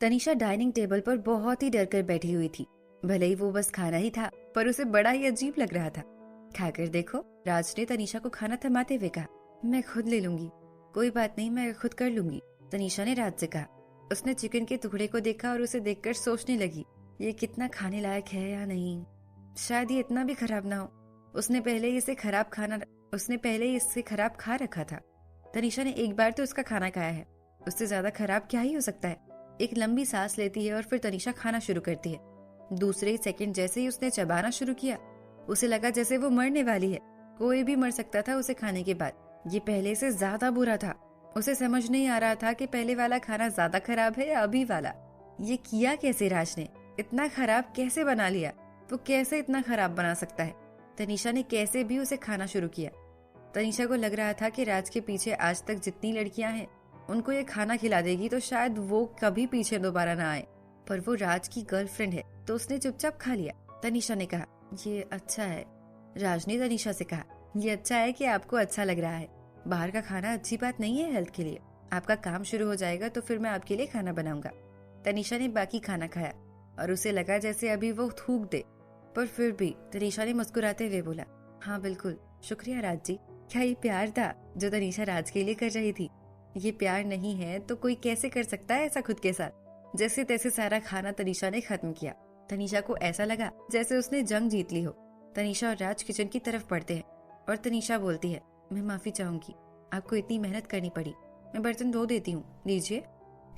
Tanisha dining table पर बहुत ही डर कर बैठी हुई थी। भले ही वो बस खाना ही था, पर उसे बड़ा ही अजीब लग रहा था। खाकर देखो, राज ने तनीषा को खाना थमाते हुए कहा। मैं खुद ले लूंगी। कोई बात नहीं, मैं खुद कर लूंगी, तनीषा ने राज से कहा। उसने चिकन के टुकड़े को देखा और उसे देखकर सोचने लगी, ये कितना खाने लायक है या नहीं। शायद ये इतना भी खराब ना हो। उसने पहले ही इससे खराब खा रखा था। तनीषा ने एक बार तो उसका खाना खाया है, उससे ज्यादा खराब क्या ही हो सकता है। एक लंबी सांस लेती है और फिर तनीषा खाना शुरू करती है। दूसरे सेकंड जैसे ही उसने चबाना शुरू किया, उसे लगा जैसे वो मरने वाली है। कोई भी मर सकता था उसे खाने के बाद। ये पहले से ज्यादा बुरा था। उसे समझ नहीं आ रहा था कि पहले वाला खाना ज्यादा खराब है या अभी वाला। ये किया कैसे राज ने? इतना खराब कैसे बना लिया? वो कैसे इतना खराब बना सकता है? तनीषा ने कैसे भी उसे खाना शुरू किया। तनीषा को लग रहा था कि राज के पीछे आज तक जितनी लड़कियां हैं, उनको ये खाना खिला देगी तो शायद वो कभी पीछे दोबारा ना आए। पर वो राज की गर्लफ्रेंड है, तो उसने चुपचाप खा लिया। तनीषा ने कहा, ये अच्छा है। राज ने तनीषा से कहा, ये अच्छा है कि आपको अच्छा लग रहा है। बाहर का खाना अच्छी बात नहीं है हेल्थ के लिए। आपका काम शुरू हो जाएगा तो फिर मैं आपके लिए खाना बनाऊंगा। तनीषा ने बाकी खाना खाया और उसे लगा जैसे अभी वो थूक दे, पर फिर भी तनीषा ने मुस्कुराते हुए बोला, हाँ बिल्कुल, शुक्रिया राज जी। क्या ये प्यार था जो तनीषा राज के लिए कर रही थी? ये प्यार नहीं है तो कोई कैसे कर सकता है ऐसा खुद के साथ? जैसे तैसे सारा खाना तनीषा ने खत्म किया। तनीषा को ऐसा लगा जैसे उसने जंग जीत ली हो। तनीषा और राज किचन की तरफ बढ़ते हैं और तनीषा बोलती है, मैं माफी चाहूंगी, आपको इतनी मेहनत करनी पड़ी। मैं बर्तन धो देती हूँ, लीजिए।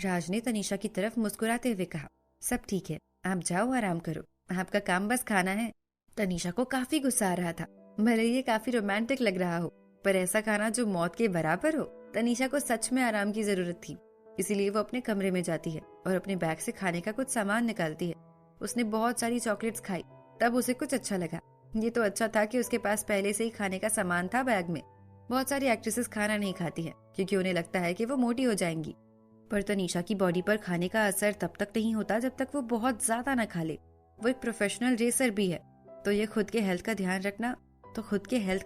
राज ने तनीषा की तरफ मुस्कुराते हुए कहा, सब ठीक है, आप जाओ आराम करो, आपका काम बस खाना है। तनीषा को काफी गुस्सा आ रहा था। भले ये काफी रोमांटिक लग रहा हो, पर ऐसा खाना जो मौत के बराबर हो। तनीषा को सच में आराम की जरूरत थी, इसीलिए वो अपने कमरे में जाती है और अपने बैग से खाने का कुछ सामान निकालती है। उसने बहुत सारी चॉकलेट्स खाई, तब उसे कुछ अच्छा लगा। ये तो अच्छा था कि उसके पास पहले से ही खाने का सामान था बैग में। बहुत सारी एक्ट्रेसेस खाना नहीं खाती है क्योंकि उन्हें लगता है कि वो मोटी हो जाएंगी, पर तनीषा की बॉडी पर खाने का असर तब तक नहीं होता जब तक वो बहुत ज्यादा न खा ले। वो एक प्रोफेशनल रेसर भी है, तो खुद के हेल्थ का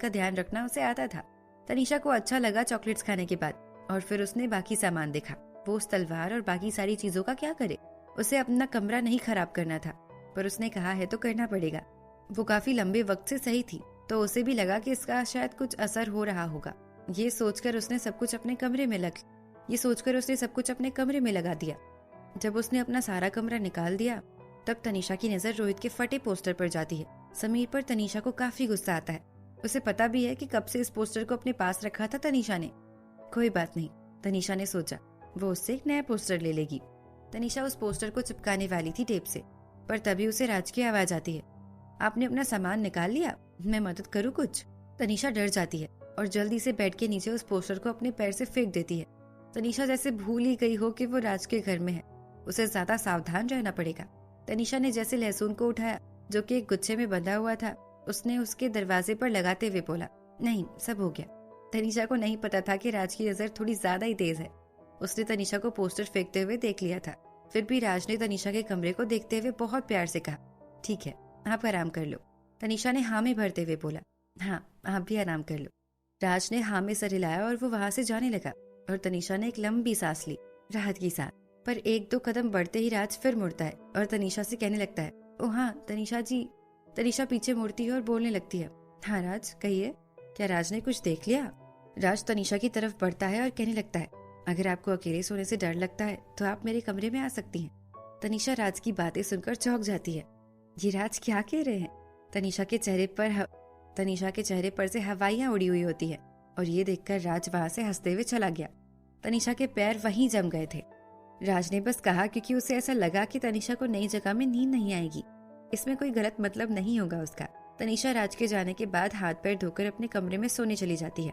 ध्यान रखना उसे आता था। तनीषा को अच्छा लगा चॉकलेट्स खाने के बाद, और फिर उसने बाकी सामान देखा। वो उस तलवार और बाकी सारी चीजों का क्या करे? उसे अपना कमरा नहीं खराब करना था, पर उसने कहा है तो करना पड़ेगा। वो काफी लंबे वक्त से सही थी, तो उसे भी लगा कि इसका शायद कुछ असर हो रहा होगा। ये सोचकर उसने सब कुछ अपने कमरे में लगा दिया। जब उसने अपना सारा कमरा निकाल दिया, तब तनीषा की नजर रोहित के फटे पोस्टर पर जाती है। समीर पर तनीषा को काफी गुस्सा आता है। उसे पता भी है कि कब से इस पोस्टर को अपने पास रखा था तनीषा ने। कोई बात नहीं, तनीषा ने सोचा, वो उससे एक नया पोस्टर ले लेगी। तनीषा उस पोस्टर को चिपकाने वाली थी टेप से, पर तभी उसे राज की आवाज आती है, आपने अपना सामान निकाल लिया? मैं मदद करूँ कुछ? तनीषा डर जाती है और जल्दी से बेड के नीचे उस पोस्टर को अपने पैर से फेंक देती है। तनीषा जैसे भूल ही गई हो कि वो राज के घर में है। उसे ज्यादा सावधान रहना पड़ेगा। तनीषा ने जैसे लहसुन को उठाया जो कि एक गुच्छे में बंधा हुआ था, उसने उसके दरवाजे पर लगाते हुए बोला, नहीं, सब हो गया। तनीषा को नहीं पता था कि राज की नजर थोड़ी ज्यादा ही तेज है। उसने तनीषा को पोस्टर फेंकते हुए देख लिया था। फिर भी राज ने तनीषा के कमरे को देखते हुए बहुत प्यार से कहा, ठीक है, आप आराम कर लो। तनीषा ने हाँ में भरते हुए बोला, हाँ, आप भी आराम कर लो। राज ने हाँ में सर हिलाया और वो वहां से जाने लगा, और तनीषा ने एक लंबी सांस ली, राहत की सांस। पर एक दो कदम बढ़ते ही राज फिर मुड़ता है और तनीषा से कहने लगता है, ओ हाँ तनीषा जी। तनीषा पीछे मुड़ती है और बोलने लगती है, हाँ राज, कहिए, क्या राज ने कुछ देख लिया? राज तनीषा की तरफ बढ़ता है और कहने लगता है, अगर आपको अकेले सोने से डर लगता है तो आप मेरे कमरे में आ सकती हैं। तनीषा राज की बातें सुनकर चौंक जाती है। ये राज क्या कह रहे हैं? तनीषा के चेहरे पर से हवाइयां उड़ी हुई होती है, और ये देखकर राज वहां से हंसते हुए चला गया। तनीषा के पैर वहीं जम गए थे। राज ने बस कहा क्योंकि उसे ऐसा लगा कि तनीषा को नई जगह में नींद नहीं आएगी। इसमें कोई गलत मतलब नहीं होगा उसका। तनीषा राज के जाने के बाद हाथ पैर धोकर अपने कमरे में सोने चली जाती है।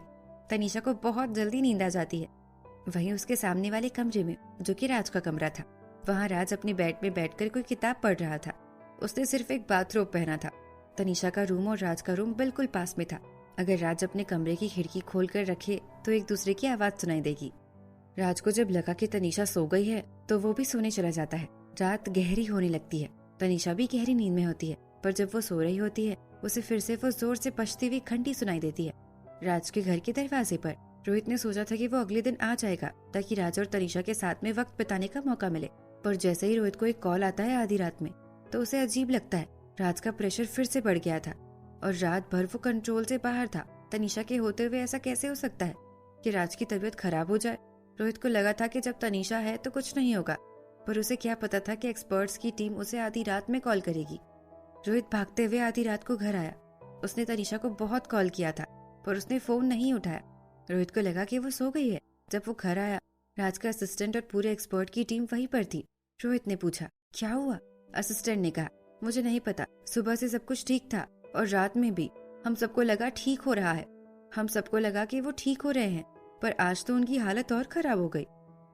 तनीषा को बहुत जल्दी नींद आ जाती है। वहीं उसके सामने वाले कमरे में, जो कि राज का कमरा था, वहाँ राज अपने बेड में बैठकर कोई किताब पढ़ रहा था। उसने सिर्फ एक बाथरोब पहना था। तनीषा का रूम और राज का रूम बिल्कुल पास में था। अगर राज अपने कमरे की खिड़की खोल कर रखे तो एक दूसरे की आवाज सुनाई देगी। राज को जब लगा कि तनीषा सो गई है तो वो भी सोने चला जाता है। रात गहरी होने लगती है। तनीषा भी गहरी नींद में होती है, पर जब वो सो रही होती है उसे फिर से वो जोर से बजती हुई घंटी सुनाई देती है। राज के घर के दरवाजे पर। रोहित ने सोचा था कि वो अगले दिन आ जाएगा ताकि राज और तनीषा के साथ में वक्त बिताने का मौका मिले, पर जैसे ही रोहित को एक कॉल आता है आधी रात में तो उसे अजीब लगता है। राज का प्रेशर फिर से बढ़ गया था और रात भर वो कंट्रोल से बाहर था। तनीषा के होते हुए ऐसा कैसे हो सकता है कि राज की तबीयत खराब हो जाए। रोहित को लगा था कि जब तनीषा है तो कुछ नहीं होगा, पर उसे क्या पता था कि एक्सपर्ट्स की टीम उसे आधी रात में कॉल करेगी। रोहित भागते हुए आधी रात को घर आया। उसने तनीषा को बहुत कॉल किया था पर उसने फोन नहीं उठाया। रोहित को लगा कि वो सो गई है। जब वो घर आया, राज का असिस्टेंट और पूरे एक्सपर्ट की टीम वहीं पर थी। रोहित ने पूछा, क्या हुआ? असिस्टेंट ने कहा, मुझे नहीं पता, सुबह से सब कुछ ठीक था और रात में भी। हम सबको लगा ठीक हो रहा है, हम सबको लगा कि वो ठीक हो रहे हैं, पर आज तो उनकी हालत और खराब हो गई।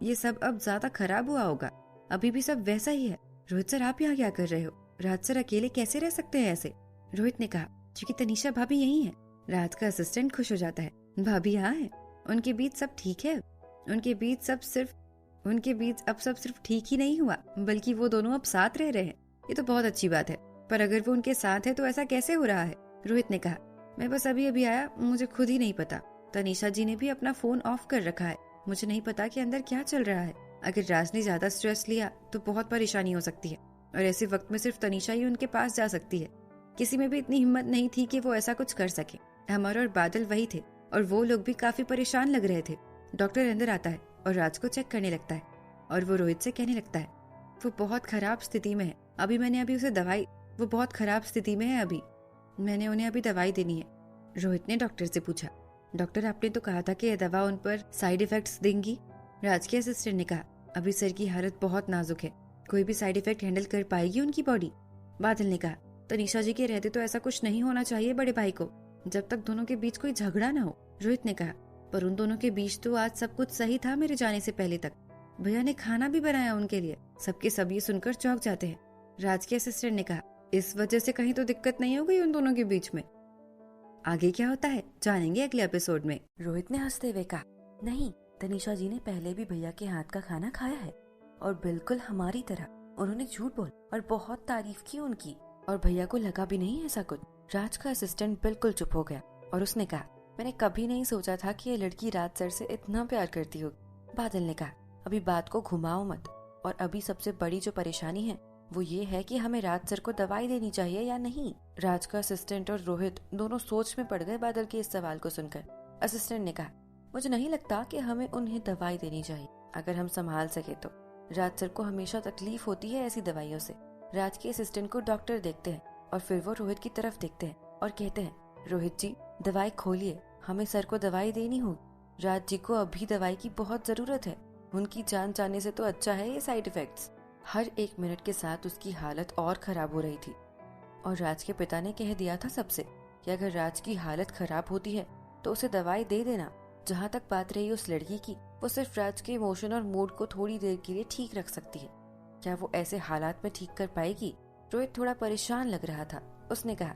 ये सब अब ज्यादा खराब हुआ होगा। अभी भी सब वैसा ही है। रोहित सर, आप यहाँ क्या कर रहे हो? राज सर अकेले कैसे रह सकते हैं ऐसे? रोहित ने कहा, क्योंकि तनीषा भाभी यही है। राज का असिस्टेंट खुश हो जाता है, भाभी यहाँ है, उनके बीच सब ठीक है। उनके बीच अब सब सिर्फ ठीक ही नहीं हुआ, बल्कि वो दोनों अब साथ रह रहे हैं। ये तो बहुत अच्छी बात है, पर अगर वो उनके साथ है तो ऐसा कैसे हो रहा है? रोहित ने कहा, मैं बस अभी अभी आया, मुझे खुद ही नहीं पता। तनीषा जी ने भी अपना फोन ऑफ कर रखा है। मुझे नहीं पता कि अंदर क्या चल रहा है। अगर राज ने ज्यादा स्ट्रेस लिया तो बहुत परेशानी हो सकती है, और ऐसे वक्त में सिर्फ तनीषा ही उनके पास जा सकती है। किसी में भी इतनी हिम्मत नहीं थी कि वो ऐसा कुछ कर सके। अमर और बादल वही थे और वो लोग भी काफी परेशान लग रहे थे। डॉक्टर अंदर आता है और राज को चेक करने लगता है और वो रोहित से कहने लगता है, वो बहुत खराब स्थिति में है। वो बहुत खराब स्थिति में है, अभी मैंने उन्हें अभी दवाई देनी है। रोहित ने डॉक्टर से पूछा, डॉक्टर आपने तो कहा था कि यह दवा उन पर साइड इफेक्ट्स देंगी। राज के असिस्टेंट ने कहा, अभी सर की हालत बहुत नाजुक है, कोई भी साइड इफेक्ट हैंडल कर पाएगी उनकी बॉडी। बादल ने कहा, तनीषा जी के रहते तो ऐसा कुछ नहीं होना चाहिए बड़े भाई को, जब तक दोनों के बीच कोई झगड़ा ना हो। रोहित ने कहा, पर उन दोनों के बीच तो आज सब कुछ सही था मेरे जाने से पहले तक। भैया ने खाना भी बनाया उनके लिए। सबके सब ये सुनकर चौंक जाते हैं। राज के असिस्टेंट ने कहा, इस वजह से कहीं तो दिक्कत नहीं हो गई उन दोनों के बीच में? आगे क्या होता है जानेंगे अगले एपिसोड में। रोहित ने हंसते हुए कहा, नहीं, तनीषा जी ने पहले भी भैया के हाथ का खाना खाया है और बिल्कुल हमारी तरह। उन्होंने झूठ बोल और बहुत तारीफ की उनकी, और भैया को लगा भी नहीं ऐसा कुछ। राज का असिस्टेंट बिल्कुल चुप हो गया और उसने कहा, मैंने कभी नहीं सोचा था कि ये लड़की राज सर से इतना प्यार करती होगी। बादल ने कहा, अभी बात को घुमाओ मत, और अभी सबसे बड़ी जो परेशानी है वो ये है कि हमें राज सर को दवाई देनी चाहिए या नहीं। राज का असिस्टेंट और रोहित दोनों सोच में पड़ गए बादल के इस सवाल को सुनकर। असिस्टेंट ने कहा, मुझे नहीं लगता कि हमें उन्हें दवाई देनी चाहिए, अगर हम संभाल सके तो। राज सर को हमेशा तकलीफ होती है ऐसी दवाइयों से। राज के असिस्टेंट को डॉक्टर देखते हैं और फिर वो रोहित की तरफ देखते हैं और कहते हैं, रोहित जी दवाई खोलिए, हमें सर को दवाई देनी होगी। राज जी को अभी दवाई की बहुत जरूरत है, उनकी जान जाने से तो अच्छा है ये साइड इफेक्ट्स। हर एक मिनट के साथ उसकी हालत और खराब हो रही थी, और राज के पिता ने कह दिया था सबसे कि अगर राज की हालत खराब होती है तो उसे दवाई दे देना। जहाँ तक बात रही उस लड़की की, वो सिर्फ राज के इमोशन और मूड को थोड़ी देर के लिए ठीक रख सकती है। क्या वो ऐसे हालात में ठीक कर पाएगी? रोहित थोड़ा परेशान लग रहा था। उसने कहा,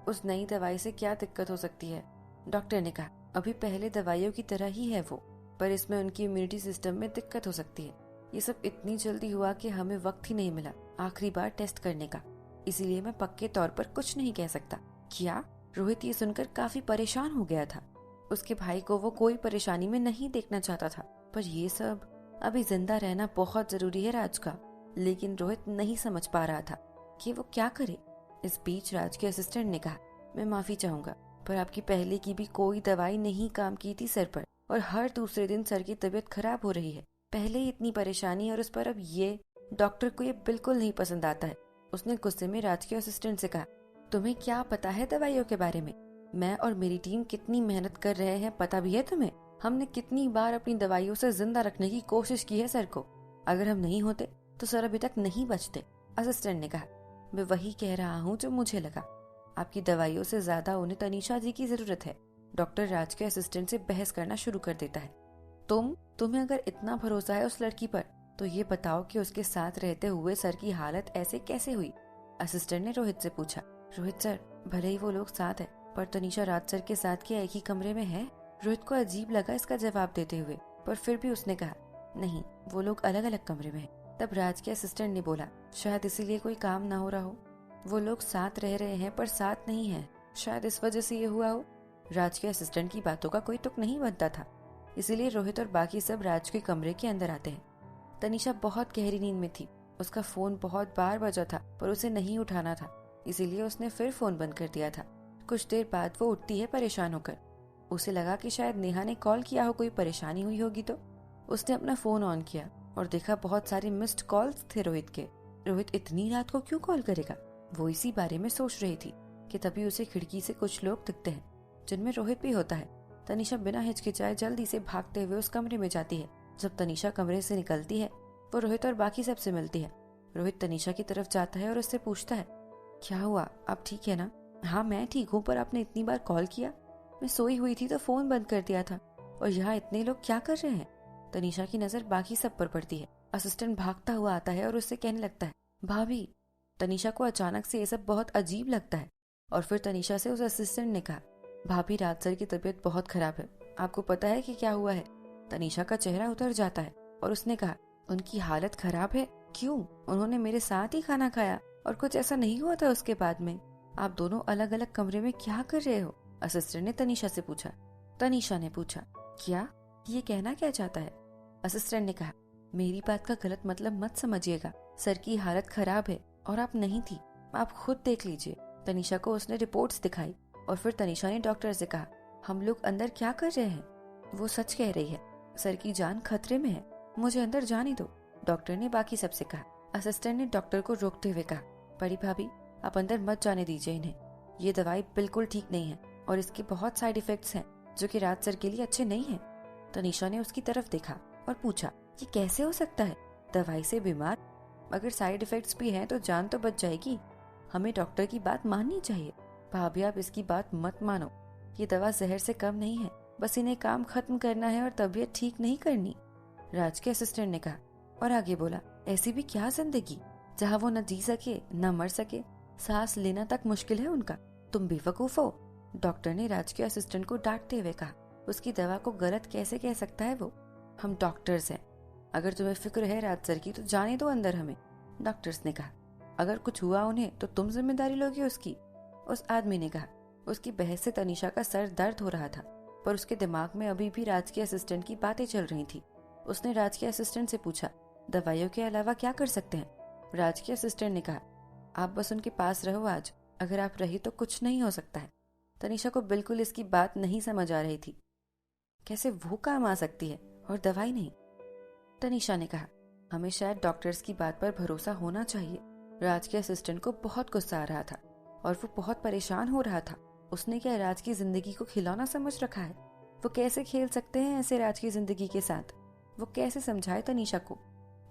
उस नई दवाई से क्या दिक्कत हो सकती है? डॉक्टर ने कहा, अभी पहले दवाइयों की तरह ही है वो, पर इसमें उनकी इम्यूनिटी सिस्टम में दिक्कत हो सकती है। ये सब इतनी जल्दी हुआ कि हमें वक्त ही नहीं मिला आखिरी बार टेस्ट करने का, इसीलिए मैं पक्के तौर पर कुछ नहीं कह सकता। क्या? रोहित ये सुनकर काफी परेशान हो गया था। उसके भाई को वो कोई परेशानी में नहीं देखना चाहता था, पर ये सब, अभी जिंदा रहना बहुत जरूरी है राज का। लेकिन रोहित नहीं समझ पा रहा था कि वो क्या करे। इस बीच राज के असिस्टेंट ने कहा, मैं माफी चाहूंगा, पर आपकी पहले की भी कोई दवाई नहीं काम की थी सर पर, और हर दूसरे दिन सर की तबीयत खराब हो रही है। पहले ही इतनी परेशानी और उस पर अब ये। डॉक्टर को ये बिल्कुल नहीं पसंद आता है। उसने गुस्से में राज के असिस्टेंट से कहा, तुम्हें क्या पता है दवाइयों के बारे में? मैं और मेरी टीम कितनी मेहनत कर रहे हैं पता भी है तुम्हें? हमने कितनी बार अपनी दवाइयों से जिंदा रखने की कोशिश की है सर को। अगर हम नहीं होते तो सर अभी तक नहीं बचते। असिस्टेंट ने कहा, मैं वही कह रहा हूँ जो मुझे लगा। आपकी दवाइयों से ज्यादा उन्हें तनीषा जी की जरूरत है। डॉक्टर राज के असिस्टेंट से बहस करना शुरू कर देता है। तुम्हें अगर इतना भरोसा है उस लड़की पर, तो ये बताओ कि उसके साथ रहते हुए सर की हालत ऐसे कैसे हुई? असिस्टेंट ने रोहित से पूछा। रोहित सर, भले ही वो लोग साथ है, पर तनीषा राज सर के साथ क्या एक ही कमरे में है? रोहित को अजीब लगा इसका जवाब देते हुए, पर फिर भी उसने कहा, नहीं, वो लोग अलग अलग कमरे में हैं। तब राज के असिस्टेंट ने बोला, शायद इसीलिए कोई काम ना हो रहा हो। वो लोग साथ रह रहे हैं पर साथ नहीं है, शायद इस वजह से ये हुआ हो। राज के असिस्टेंट की बातों का कोई तुक नहीं बनता था, इसीलिए रोहित और बाकी सब राज के कमरे के अंदर आते हैं। तनीषा बहुत गहरी नींद में थी उसका फोन बहुत बार बजा था पर उसे नहीं उठाना था, इसीलिए उसने फिर फोन बंद कर दिया था। कुछ देर बाद वो उठती है परेशान होकर। उसे लगा कि शायद नेहा ने कॉल किया हो, कोई परेशानी हुई होगी। तो उसने अपना फोन ऑन किया और देखा बहुत सारे मिस्ड कॉल्स थे रोहित के। रोहित इतनी रात को क्यों कॉल करेगा? वो इसी बारे में सोच रही थी कि तभी उसे खिड़की से कुछ लोग दिखते हैं जिनमें रोहित भी होता है। तनीषा बिना हिचकिचाए जल्दी से भागते हुए उस कमरे में जाती है। जब तनीषा कमरे से निकलती है वो रोहित और बाकी सबसे मिलती है। रोहित तनीषा की तरफ जाता है और उससे पूछता है, क्या हुआ, आप ठीक है ना? हाँ मैं ठीक हूँ, पर आपने इतनी बार कॉल किया? मैं सोई हुई थी तो फोन बंद कर दिया था। और यहाँ इतने लोग क्या कर रहे हैं? तनीषा की नजर बाकी सब पर पड़ती है। असिस्टेंट भागता हुआ आता है और उससे कहने लगता है, भाभी। तनीषा को अचानक से ये सब बहुत अजीब लगता है और फिर तनीषा से उस असिस्टेंट ने कहा, भाभी रात सर की तबीयत बहुत खराब है, आपको पता है कि क्या हुआ है? तनीषा का चेहरा उतर जाता है और उसने कहा, उनकी हालत खराब है? क्यों? उन्होंने मेरे साथ ही खाना खाया और कुछ ऐसा नहीं हुआ था उसके बाद में? आप दोनों अलग अलग कमरे में क्या कर रहे हो? असिस्टेंट ने तनीषा से पूछा। तनीषा ने पूछा, क्या? ये कहना क्या चाहता है? असिस्टेंट ने कहा, मेरी बात का गलत मतलब मत समझिएगा, सर की हालत खराब है और आप नहीं थी, आप खुद देख लीजिए। तनीषा को उसने रिपोर्ट्स दिखाई और फिर तनीषा ने डॉक्टर से कहा, हम लोग अंदर क्या कर रहे हैं? वो सच कह रही है, सर की जान खतरे में है, मुझे अंदर जाने दो, डॉक्टर ने बाकी सबसे कहा। असिस्टेंट ने डॉक्टर को रोकते हुए कहा, बड़ी भाभी आप अंदर मत जाने दीजिए इन्हें, ये दवाई बिल्कुल ठीक नहीं है और इसके बहुत साइड इफेक्ट्स हैं जो कि रात सर के लिए अच्छे नहीं हैं। तनीषा ने उसकी तरफ देखा और पूछा, ये कैसे हो सकता है? दवाई से बीमार? अगर साइड इफेक्ट्स भी हैं तो जान तो बच जाएगी, हमें डॉक्टर की बात माननी चाहिए। भाभी आप इसकी बात मत मानो, ये दवा जहर से कम नहीं है, बस इन्हें काम खत्म करना है और तबीयत ठीक नहीं करनी, राज के असिस्टेंट ने कहा और आगे बोला, ऐसी भी क्या जिंदगी जहाँ वो न जी सके न मर सके, सांस लेना तक मुश्किल है उनका, तुम बेवकूफ हो। डॉक्टर ने राज के असिस्टेंट को डांटते हुए कहा, उसकी दवा को गलत कैसे कह सकता है वो? हम डॉक्टर्स हैं, अगर तुम्हें फिक्र है राज सर की तो जाने दो अंदर हमें, डॉक्टर्स ने कहा। अगर कुछ हुआ उन्हें तो तुम जिम्मेदारी लोगे उसकी, उस आदमी ने कहा। उसकी बहस से तनीषा का सर दर्द हो रहा था पर उसके दिमाग में अभी भी राज के असिस्टेंट की बातें चल रही थी। उसने राज के असिस्टेंट से पूछा, दवाइयों के अलावा क्या कर सकते हैं? राज के असिस्टेंट ने कहा, आप बस उनके पास रहो आज, अगर आप रही तो कुछ नहीं हो सकता है। तनीषा को बिल्कुल इसकी बात नहीं समझ आ रही थी, कैसे वो काम आ सकती है और दवाई नहीं? तनीषा ने कहा, हमें शायद डॉक्टर्स की बात पर भरोसा होना चाहिए। राज के असिस्टेंट को बहुत गुस्सा आ रहा था और वो बहुत परेशान हो रहा था। उसने क्या राज की जिंदगी को खिलौना समझ रखा है? वो कैसे खेल सकते हैं ऐसे राज की जिंदगी के साथ? वो कैसे समझाए तनीषा को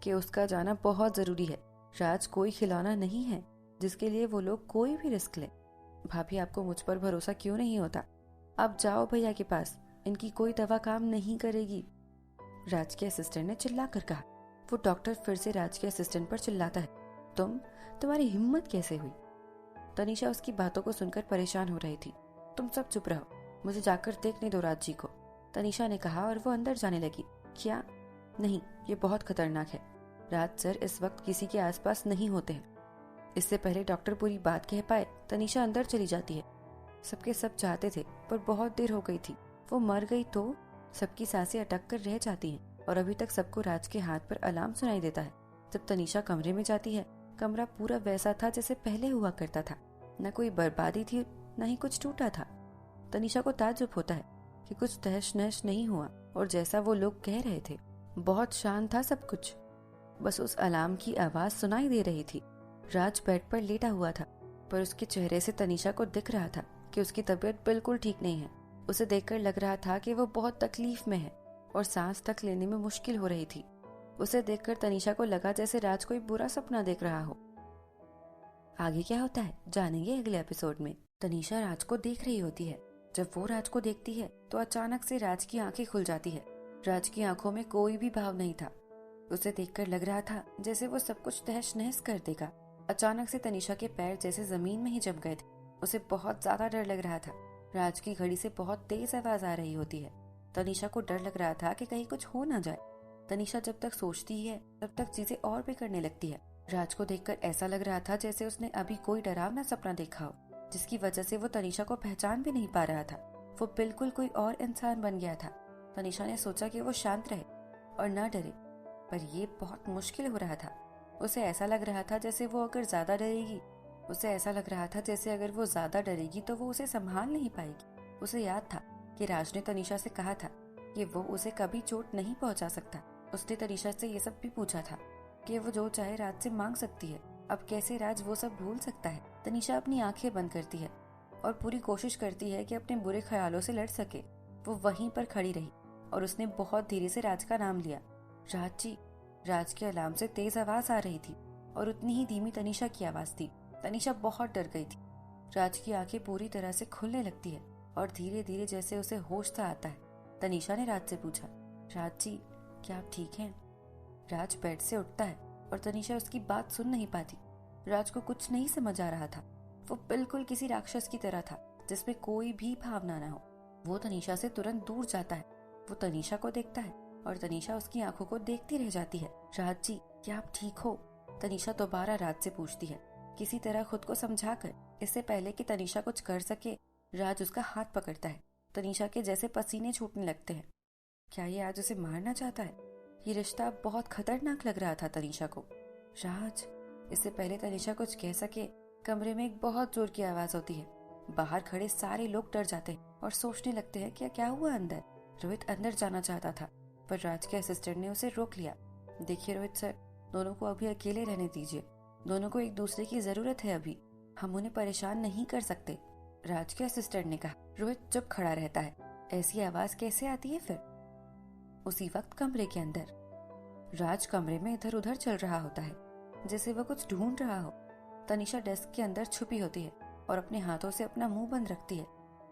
कि उसका जाना बहुत जरूरी है? राज कोई खिलौना नहीं है जिसके लिए वो लोग कोई भी रिस्क ले। भाभी आपको मुझ पर भरोसा क्यों नहीं होता? आप जाओ भैया के पास, इनकी कोई दवा काम नहीं करेगी, राज के असिस्टेंट ने चिल्ला कर कहा। वो डॉक्टर फिर से राज के असिस्टेंट पर चिल्लाता है, तुम्हारी हिम्मत कैसे हुई? तनीषा उसकी बातों को सुनकर परेशान हो रही थी। तुम सब चुप रहो, मुझे जाकर देखने दो राज जी को, तनीषा ने कहा और वो अंदर जाने लगी। क्या? नहीं, ये बहुत खतरनाक है, राज सर इस वक्त किसी के आसपास नहीं होते हैं। इससे पहले डॉक्टर पूरी बात कह पाए तनीषा अंदर चली जाती है। सबके सब चाहते थे पर बहुत देर हो गई थी, वो मर गई तो सबकी सांसें अटक कर रह जाती हैं और अभी तक सबको राज के हाथ पर अलार्म सुनाई देता है। जब तनीषा कमरे में जाती है, कमरा पूरा वैसा था जैसे पहले हुआ करता था, न कोई बर्बादी थी न ही कुछ टूटा था। तनीषा को ताज्जुब होता है कि कुछ तहस नहस नहीं हुआ और जैसा वो लोग कह रहे थे बहुत शांत था सब कुछ, बस उस अलार्म की आवाज सुनाई दे रही थी। राज बेड पर लेटा हुआ था पर उसके चेहरे से तनीषा को दिख रहा था कि उसकी तबीयत बिल्कुल ठीक नहीं है। उसे देखकर लग रहा था कि वो बहुत तकलीफ में है और सांस तक लेने में मुश्किल हो रही थी। उसे देखकर तनीषा को लगा जैसे राज कोई बुरा सपना देख रहा हो। आगे क्या होता है जानेंगे अगले एपिसोड में। तनीषा राज को देख रही होती है। जब वो राज को देखती है तो अचानक से राज की आंखें खुल जाती है। राज की आंखों में कोई भी भाव नहीं था। उसे देखकर लग रहा था जैसे वो सब कुछ तहस नहस कर देगा। अचानक से तनीषा के पैर जैसे जमीन में ही जम गए थे। उसे बहुत ज्यादा डर लग रहा था। राज की घड़ी से बहुत तेज आवाज आ रही होती है। तनीषा को डर लग रहा था कि कहीं कुछ हो ना जाए। तनीषा जब तक सोचती है तब तक चीजें और भी करने लगती है। राज को देखकर ऐसा लग रहा था जैसे उसने अभी कोई डरावना सपना देखा हो, जिसकी वजह से वो तनीषा को पहचान भी नहीं पा रहा था। वो बिल्कुल कोई और इंसान बन गया था। तनीषा ने सोचा कि वो शांत रहे और न डरे, पर ये बहुत मुश्किल हो रहा था। उसे ऐसा लग रहा था जैसे वो अगर ज्यादा डरेगी उसे ऐसा लग रहा था जैसे अगर वो ज्यादा डरेगी तो वो उसे संभाल नहीं पाएगी। उसे याद था कि राज ने तनीषा से कहा था कि वो उसे कभी चोट नहीं पहुंचा सकता। उसने तनीषा से ये सब भी पूछा था कि वो जो चाहे राज से मांग सकती है। अब कैसे राज वो सब भूल सकता है। तनीषा अपनी आंखें बंद करती है और पूरी कोशिश करती है कि अपने बुरे ख्यालों से लड़ सके। वो वहीं पर खड़ी रही और उसने बहुत धीरे से राज का नाम लिया। राज जी। राज के अलार्म से तेज आवाज आ रही थी और उतनी ही धीमी तनीषा की आवाज थी। तनीषा बहुत डर गई थी। राज की आंखें पूरी तरह से खुलने लगती है और धीरे धीरे जैसे उसे होश सा आता है। तनीषा ने राज से पूछा, राज जी क्या आप ठीक हैं? राज बेड से उठता है और तनीषा उसकी बात सुन नहीं पाती। राज को कुछ नहीं समझ आ रहा था। वो बिल्कुल किसी राक्षस की तरह था जिसमें कोई भी भावना न हो। वो तनीषा से तुरंत दूर जाता है। वो तनीषा को देखता है और तनीषा उसकी आंखों को देखती रह जाती है। राज जी क्या आप ठीक हो? तनीषा दोबारा राज से पूछती है, किसी तरह खुद को समझाकर। इससे पहले कि तनीषा कुछ कर सके राज उसका हाथ पकड़ता है। तनीषा के जैसे पसीने छूटने लगते हैं। क्या ये आज उसे मारना चाहता है? ये रिश्ता बहुत खतरनाक लग रहा था तनीषा को। राज। इससे पहले तनीषा कुछ कह सके कमरे में एक बहुत जोर की आवाज होती है। बाहर खड़े सारे लोग डर जाते हैं और सोचने लगते हैं क्या हुआ अंदर। रोहित अंदर जाना चाहता था पर राज के असिस्टेंट ने उसे रोक लिया। देखिए रोहित सर, दोनों को अभी अकेले रहने दीजिए। दोनों को एक दूसरे की जरूरत है। अभी हम उन्हें परेशान नहीं कर सकते, राज के असिस्टेंट ने कहा। रोहित चुप खड़ा रहता है। ऐसी आवाज कैसे आती है फिर? उसी वक्त कमरे के अंदर राज कमरे में इधर उधर चल रहा होता है जैसे वह कुछ ढूंढ रहा हो। तनीषा डेस्क के अंदर छुपी होती है और अपने हाथों से अपना मुंह बंद रखती है।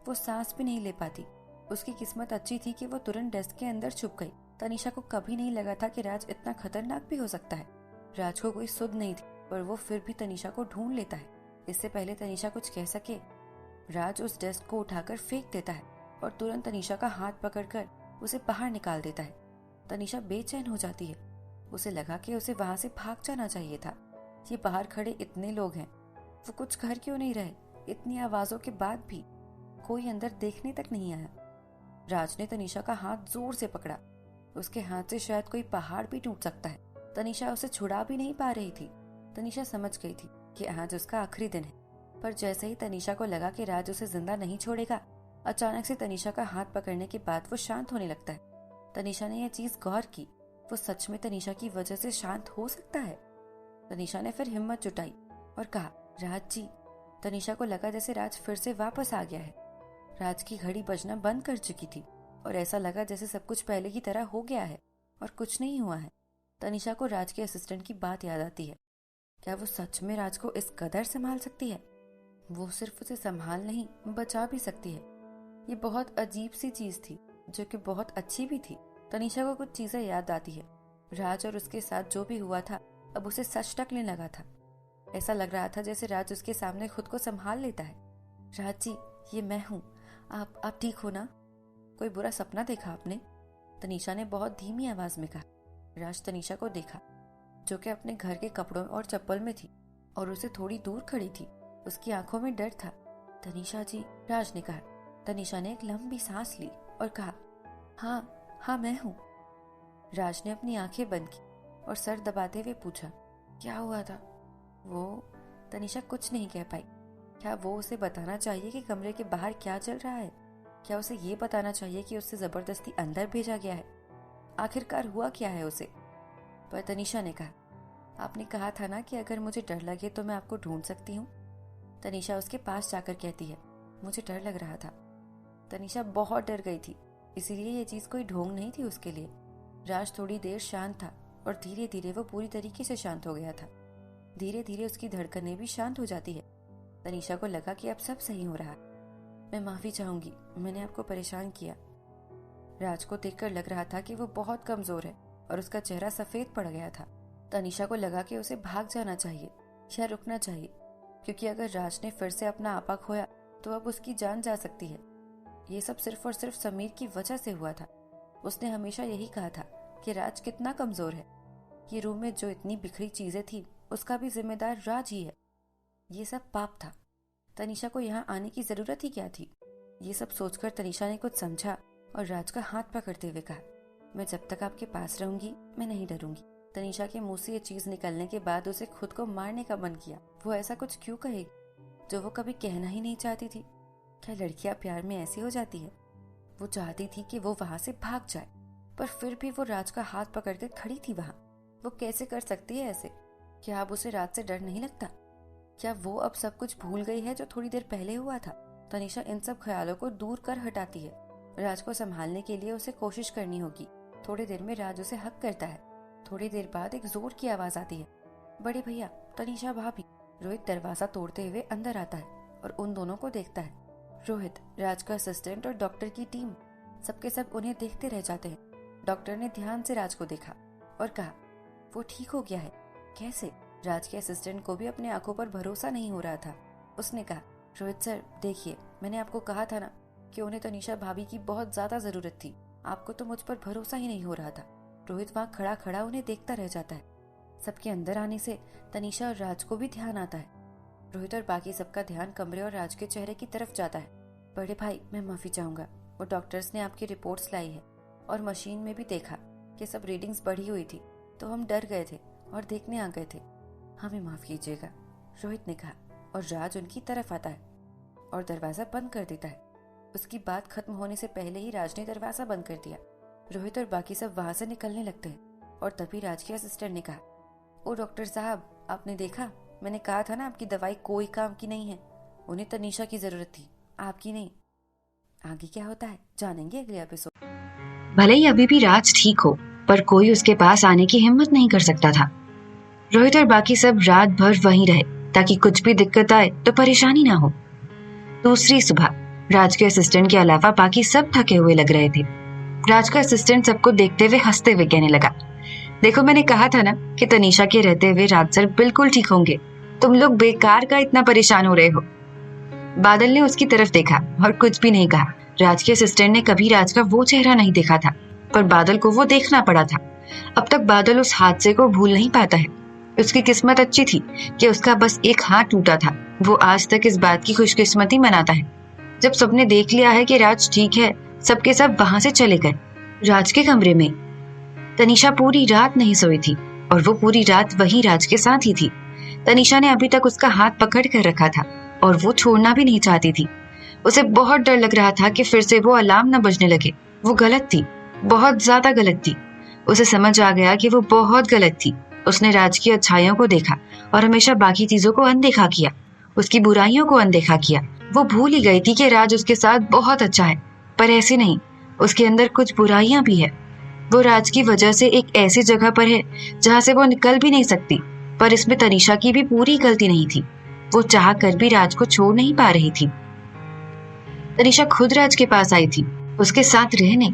वो सांस भी नहीं ले पाती। उसकी किस्मत अच्छी थी कि वो तुरंत डेस्क के अंदर छुप गई। तनीषा को कभी नहीं लगा था कि राज इतना खतरनाक भी हो सकता है। राज को कोई सुध नहीं थी पर वो फिर भी तनीषा को ढूंढ लेता है। इससे पहले तनीषा कुछ कह सके राज उस डेस्क को उठाकर फेंक देता है और तुरंत तनीषा का हाथ पकड़कर उसे बाहर निकाल देता है। तनीषा बेचैन हो जाती है। उसे लगा कि उसे वहां से भाग जाना चाहिए था। ये बाहर खड़े इतने लोग हैं, वो कुछ कर क्यों नहीं रहे? इतनी आवाजों के बाद भी कोई अंदर देखने तक नहीं आया। राज ने तनीषा का हाथ जोर से पकड़ा। उसके हाथ से शायद कोई पहाड़ भी टूट सकता है। तनीषा उसे छुड़ा भी नहीं पा रही थी। तनीषा समझ गई थी कि आज उसका आखिरी दिन है। पर जैसे ही तनीषा को लगा कि राज उसे जिंदा नहीं छोड़ेगा, अचानक से तनीषा का हाथ पकड़ने के बाद वो शांत होने लगता है। तनीषा ने यह चीज गौर की, वो सच में तनीषा की वजह से शांत हो सकता है। तनीषा ने फिर हिम्मत जुटाई और कहा, राज जी। तनीषा को लगा जैसे राज फिर से वापस आ गया है। राज की घड़ी बजना बंद कर चुकी थी और ऐसा लगा जैसे सब कुछ पहले की तरह हो गया है और कुछ नहीं हुआ है। तनीषा को राज के असिस्टेंट की बात याद आती है। क्या वो सच में राज को इस कदर संभाल सकती है? वो सिर्फ उसे संभाल नहीं, बचा भी सकती है। ये बहुत अजीब सी चीज थी जो कि बहुत अच्छी भी थी। तनीषा को कुछ चीजें याद आती है। राज और उसके साथ जो भी हुआ था अब उसे सच टकने लगा था। ऐसा लग रहा था जैसे राज उसके सामने खुद को संभाल लेता है। राज जी, ये मैं हूँ। आप ठीक हो ना? कोई बुरा सपना देखा आपने? तनीषा ने बहुत धीमी आवाज में कहा। राज तनीषा को देखा जो कि अपने घर के कपड़ों और चप्पल में थी और उसे थोड़ी दूर खड़ी थी। उसकी आंखों में डर था। तनीषा जी, राज ने कहा। तनीषा ने एक लंबी सांस ली और कहा, हाँ मैं हूँ। राज ने अपनी आंखें बंद की और सर दबाते हुए पूछा, क्या हुआ था? तनीषा कुछ नहीं कह पाई। क्या वो उसे बताना चाहिए कि कमरे के बाहर क्या चल रहा है? क्या उसे ये बताना चाहिए कि उसे जबरदस्ती अंदर भेजा गया है? आखिरकार हुआ क्या है उसे? पर तनीषा ने कहा, आपने कहा था ना कि अगर मुझे डर लगे तो मैं आपको ढूंढ सकती हूँ। तनीषा उसके पास जाकर कहती है, मुझे डर लग रहा था। तनीषा बहुत डर गई थी, इसीलिए ये चीज कोई ढोंग नहीं थी उसके लिए। राज थोड़ी देर शांत था और धीरे धीरे वो पूरी तरीके से शांत हो गया था। धीरे धीरे उसकी धड़कनें भी शांत हो जाती है। तनीषा को लगा कि अब सब सही हो रहा है। मैं माफी चाहूंगी, मैंने आपको परेशान किया। राज को देखकर लग रहा था कि वो बहुत कमजोर है और उसका चेहरा सफेद पड़ गया था। तनीषा को लगा कि उसे भाग जाना चाहिए या रुकना चाहिए, क्योंकि अगर राज ने फिर से अपना आपा खोया तो अब उसकी जान जा सकती है। ये सब सिर्फ और सिर्फ समीर की वजह से हुआ था। उसने हमेशा यही कहा था कि राज कितना कमजोर है। ये रूम में जो इतनी बिखरी चीजें थी उसका भी जिम्मेदार राज ही है। ये सब पाप था। तनीषा को यहाँ आने की जरूरत ही क्या थी? ये सब सोचकर तनीषा ने कुछ समझा और राज का हाथ पकड़ते हुए कहा, मैं जब तक आपके पास रहूंगी मैं नहीं डरूंगी। तनीषा के मुंह से ये चीज निकलने के बाद उसे खुद को मारने का मन किया। वो ऐसा कुछ क्यों कहेगी जो वो कभी कहना ही नहीं चाहती थी? क्या लड़कियां प्यार में ऐसी हो जाती है? वो चाहती थी कि वो वहां से भाग जाए, पर फिर भी वो राज का हाथ पकड़कर खड़ी थी वहां। वो कैसे कर सकती है ऐसे? क्या अब उसे राज से डर नहीं लगता? क्या वो अब सब कुछ भूल गई है जो थोड़ी देर पहले हुआ था? तनीषा इन सब ख्यालों को दूर कर हटाती है। राज को संभालने के लिए उसे कोशिश करनी होगी। थोड़ी देर में राज उसे हक करता है। थोड़ी देर बाद एक जोर की आवाज आती है, बड़े भैया, तनीषा भाभी। रोहित दरवाजा तोड़ते हुए अंदर आता है और उन दोनों को देखता है। रोहित, राज का असिस्टेंट और डॉक्टर की टीम सबके सब उन्हें देखते रह जाते हैं। डॉक्टर ने ध्यान से राज को देखा और कहा, वो ठीक हो गया है। कैसे? राज के असिस्टेंट को भी अपनी आंखों पर भरोसा नहीं हो रहा था। उसने कहा, रोहित सर, देखिए, मैंने आपको कहा था ना कि उन्हें तनीषा भाभी की बहुत ज्यादा जरूरत थी। आपको तो मुझ पर भरोसा ही नहीं हो रहा था। रोहित वहां खड़ा खड़ा उन्हें देखता रह जाता है। सबके अंदर आने से तनीषा और राज को भी ध्यान आता है। रोहित और बाकी सबका ध्यान कमरे और राज के चेहरे की तरफ जाता है। बड़े भाई, मैं माफी चाहूंगा। वो डॉक्टर्स ने आपकी रिपोर्ट्स लाई है और मशीन में भी देखा कि सब रीडिंग्स बढ़ी हुई थी, तो हम डर गए थे और देखने आ गए थे। हमें माफ कीजिएगा, रोहित ने कहा, और राज उनकी तरफ आता है और दरवाजा बंद कर देता है। उसकी बात खत्म होने से पहले ही राज ने दरवाजा बंद कर दिया। रोहित और बाकी सब वहां से निकलने लगते हैं और तभी राज के असिस्टेंट ने कहा, ओ डॉक्टर साहब, आपने देखा, मैंने कहा था ना आपकी दवाई कोई काम की नहीं है। उन्हें तनीषा की जरूरत थी, आपकी नहीं। आगे क्या होता है जानेंगे अगले एपिसोड। भले ही अभी भी राज ठीक हो, पर कोई उसके पास आने की हिम्मत नहीं कर सकता था। रोहित और बाकी सब रात भर वहीं रहे ताकि कुछ भी दिक्कत आए तो परेशानी ना हो। दूसरी सुबह राज के असिस्टेंट के अलावा बाकी सब थके हुए लग रहे थे। राज का असिस्टेंट सबको देखते हुए हंसते हुए कहने लगा, देखो, मैंने कहा था ना कि तनीषा के रहते हुए राज सर बिल्कुल ठीक होंगे। तुम लोग बेकार का इतना परेशान हो रहे हो। बादल ने उसकी तरफ देखा और कुछ भी नहीं कहा। राज के असिस्टेंट ने कभी राज का वो चेहरा नहीं देखा था, पर बादल को वो देखना पड़ा था। अब तक बादल उस हादसे को भूल नहीं पाता है। उसकी किस्मत अच्छी थी कि उसका बस एक हाथ टूटा था। वो आज तक इस बात की खुशकिस्मती मनाता है। जब सबने देख लिया है कि राज ठीक है, सबके सब वहां से चले गए। राज के कमरे में तनीषा पूरी रात नहीं सोई थी और वो पूरी रात वही राज के साथ ही थी। तनीषा ने अभी तक उसका हाथ पकड़ कर रखा था और वो छोड़ना भी नहीं चाहती थी। उसे बहुत डर लग रहा था कि फिर से वो अलार्म न बजने लगे। वो गलत थी, बहुत ज्यादा गलत थी। उसे समझ आ गया कि वो बहुत गलत थी। उसने राज की अच्छाइयों को देखा और हमेशा बाकी चीजों को अनदेखा किया, उसकी बुराइयों को अनदेखा किया। वो भूल ही गई थी कि राज उसके साथ बहुत अच्छा है, पर ऐसे नहीं, उसके अंदर कुछ बुराइयां भी है। वो राज की वजह से एक ऐसी जगह पर है जहां से वो निकल भी नहीं सकती, पर इसमें तनीषा की भी पूरी गलती नहीं थी। वो चाह कर भी राज को छोड़ नहीं पा रही थी। तनीषा खुद राज के पास आई थी, उसके साथ रहने।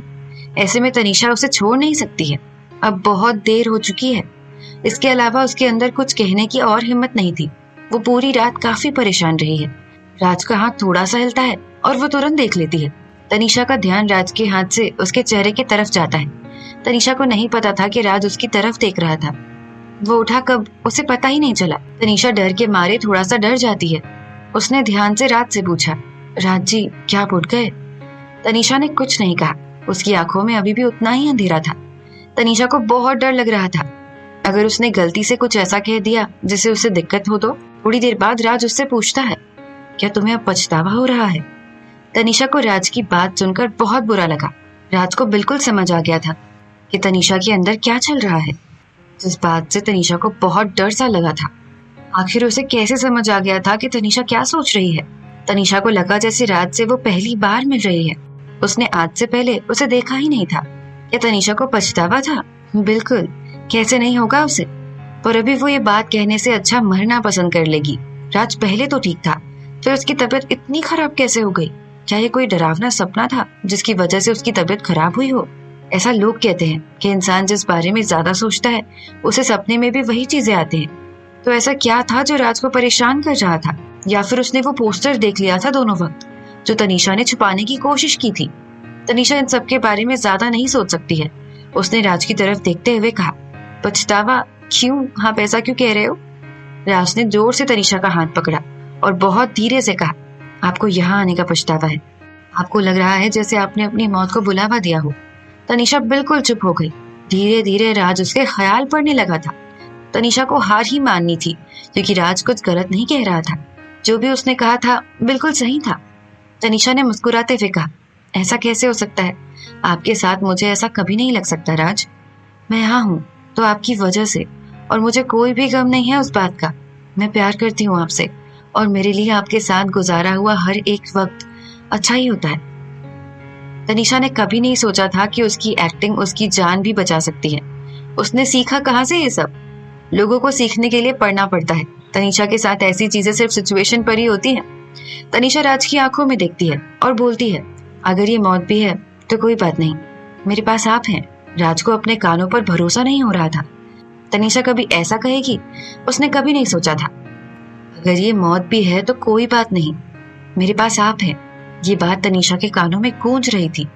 ऐसे में तनीषा उसे छोड़ नहीं सकती है। अब बहुत देर हो चुकी है। इसके अलावा उसके अंदर कुछ कहने की और हिम्मत नहीं थी। वो पूरी रात काफी परेशान रही है। राज का हाथ थोड़ा सा हिलता है और वो तुरंत देख लेती है। तनीषा का ध्यान राज के हाथ से उसके चेहरे की तरफ जाता है। तनीषा को नहीं पता था कि राज उसकी तरफ देख रहा था। वो उठा कब, उसे पता ही नहीं चला। तनीषा डर के मारे थोड़ा सा डर जाती है। उसने ध्यान से राज से पूछा, राज जी, क्या आप उठ गए? तनीषा ने कुछ नहीं कहा। उसकी आंखों में अभी भी उतना ही अंधेरा था। तनीषा को बहुत डर लग रहा था। अगर उसने गलती से कुछ ऐसा कह दिया जिससे उसे दिक्कत हो तो? थोड़ी देर बाद राज उससे पूछता है, क्या तुम्हें अब पछतावा हो रहा है? तनीषा को राज की बात सुनकर बहुत बुरा लगा। राज को बिल्कुल समझ आ गया था कि तनीषा के अंदर क्या चल रहा है। इस बात से तनीषा को बहुत डर सा लगा था। आखिर उसे कैसे समझ आ गया था कि तनीषा क्या सोच रही है। तनीषा को लगा जैसे राज से वो पहली बार मिल रही है। उसने आज से पहले उसे देखा ही नहीं था। क्या तनीषा को पछतावा था? बिल्कुल, कैसे नहीं होगा उसे। पर अभी वो ये बात कहने से अच्छा मरना पसंद कर लेगी। राज पहले तो ठीक था, फिर उसकी तबीयत इतनी खराब कैसे हो गई? क्या ये कोई डरावना सपना था जिसकी वजह से उसकी तबीयत खराब हुई हो? ऐसा लोग कहते हैं कि इंसान जिस बारे में ज्यादा सोचता है उसे सपने में भी वही चीजें आती हैं। तो ऐसा क्या था जो राज को परेशान कर रहा था? या फिर उसने वो पोस्टर देख लिया था दोनों वक्त जो तनीषा ने छुपाने की कोशिश की थी? तनीषा इन सब के बारे में ज्यादा नहीं सोच सकती है। उसने राज की तरफ देखते हुए कहा, पछतावा क्यों? आप ऐसा क्यों कह रहे हो? राज ने जोर से तनीषा का हाथ पकड़ा और बहुत धीरे से कहा, आपको यहाँ आने का पछतावा है। आपको लग रहा है जैसे आपने अपनी मौत को बुलावा दिया हो। तनीषा बिल्कुल चुप हो गई। धीरे धीरे राज उसके ख्याल पड़ने लगा था। तनीषा को हार ही माननी थी, क्योंकि राज कुछ गलत नहीं कह रहा था। जो भी उसने कहा था बिल्कुल सही था। तनीषा ने मुस्कुराते हुए कहा, ऐसा कैसे हो सकता है? आपके साथ मुझे ऐसा कभी नहीं लग सकता राज। मैं यहाँ हूँ तो आपकी वजह से, और मुझे कोई भी गम नहीं है उस बात का। मैं प्यार करती हूँ आपसे, और मेरे लिए आपके साथ गुजारा हुआ हर एक वक्त अच्छा ही होता है। तनीषा ने कभी नहीं सोचा था कि उसकी एक्टिंग उसकी जान भी बचा सकती है। उसने सीखा कहाँ से ये सब? लोगों को सीखने के लिए पढ़ना पड़ता है। तनीषा के साथ ऐसी चीजें सिर्फ सिचुएशन पर ही होती हैं। तनीषा राज की आंखों में देखती है और बोलती है, अगर ये मौत भी है तो कोई बात नहीं, मेरे पास आप हैं। राज को अपने कानों पर भरोसा नहीं हो रहा था। तनीषा कभी ऐसा कहेगी, उसने कभी नहीं सोचा था। अगर ये मौत भी है तो कोई बात नहीं, मेरे पास आप हैं। ये बात तनीषा के कानों में गूंज रही थी।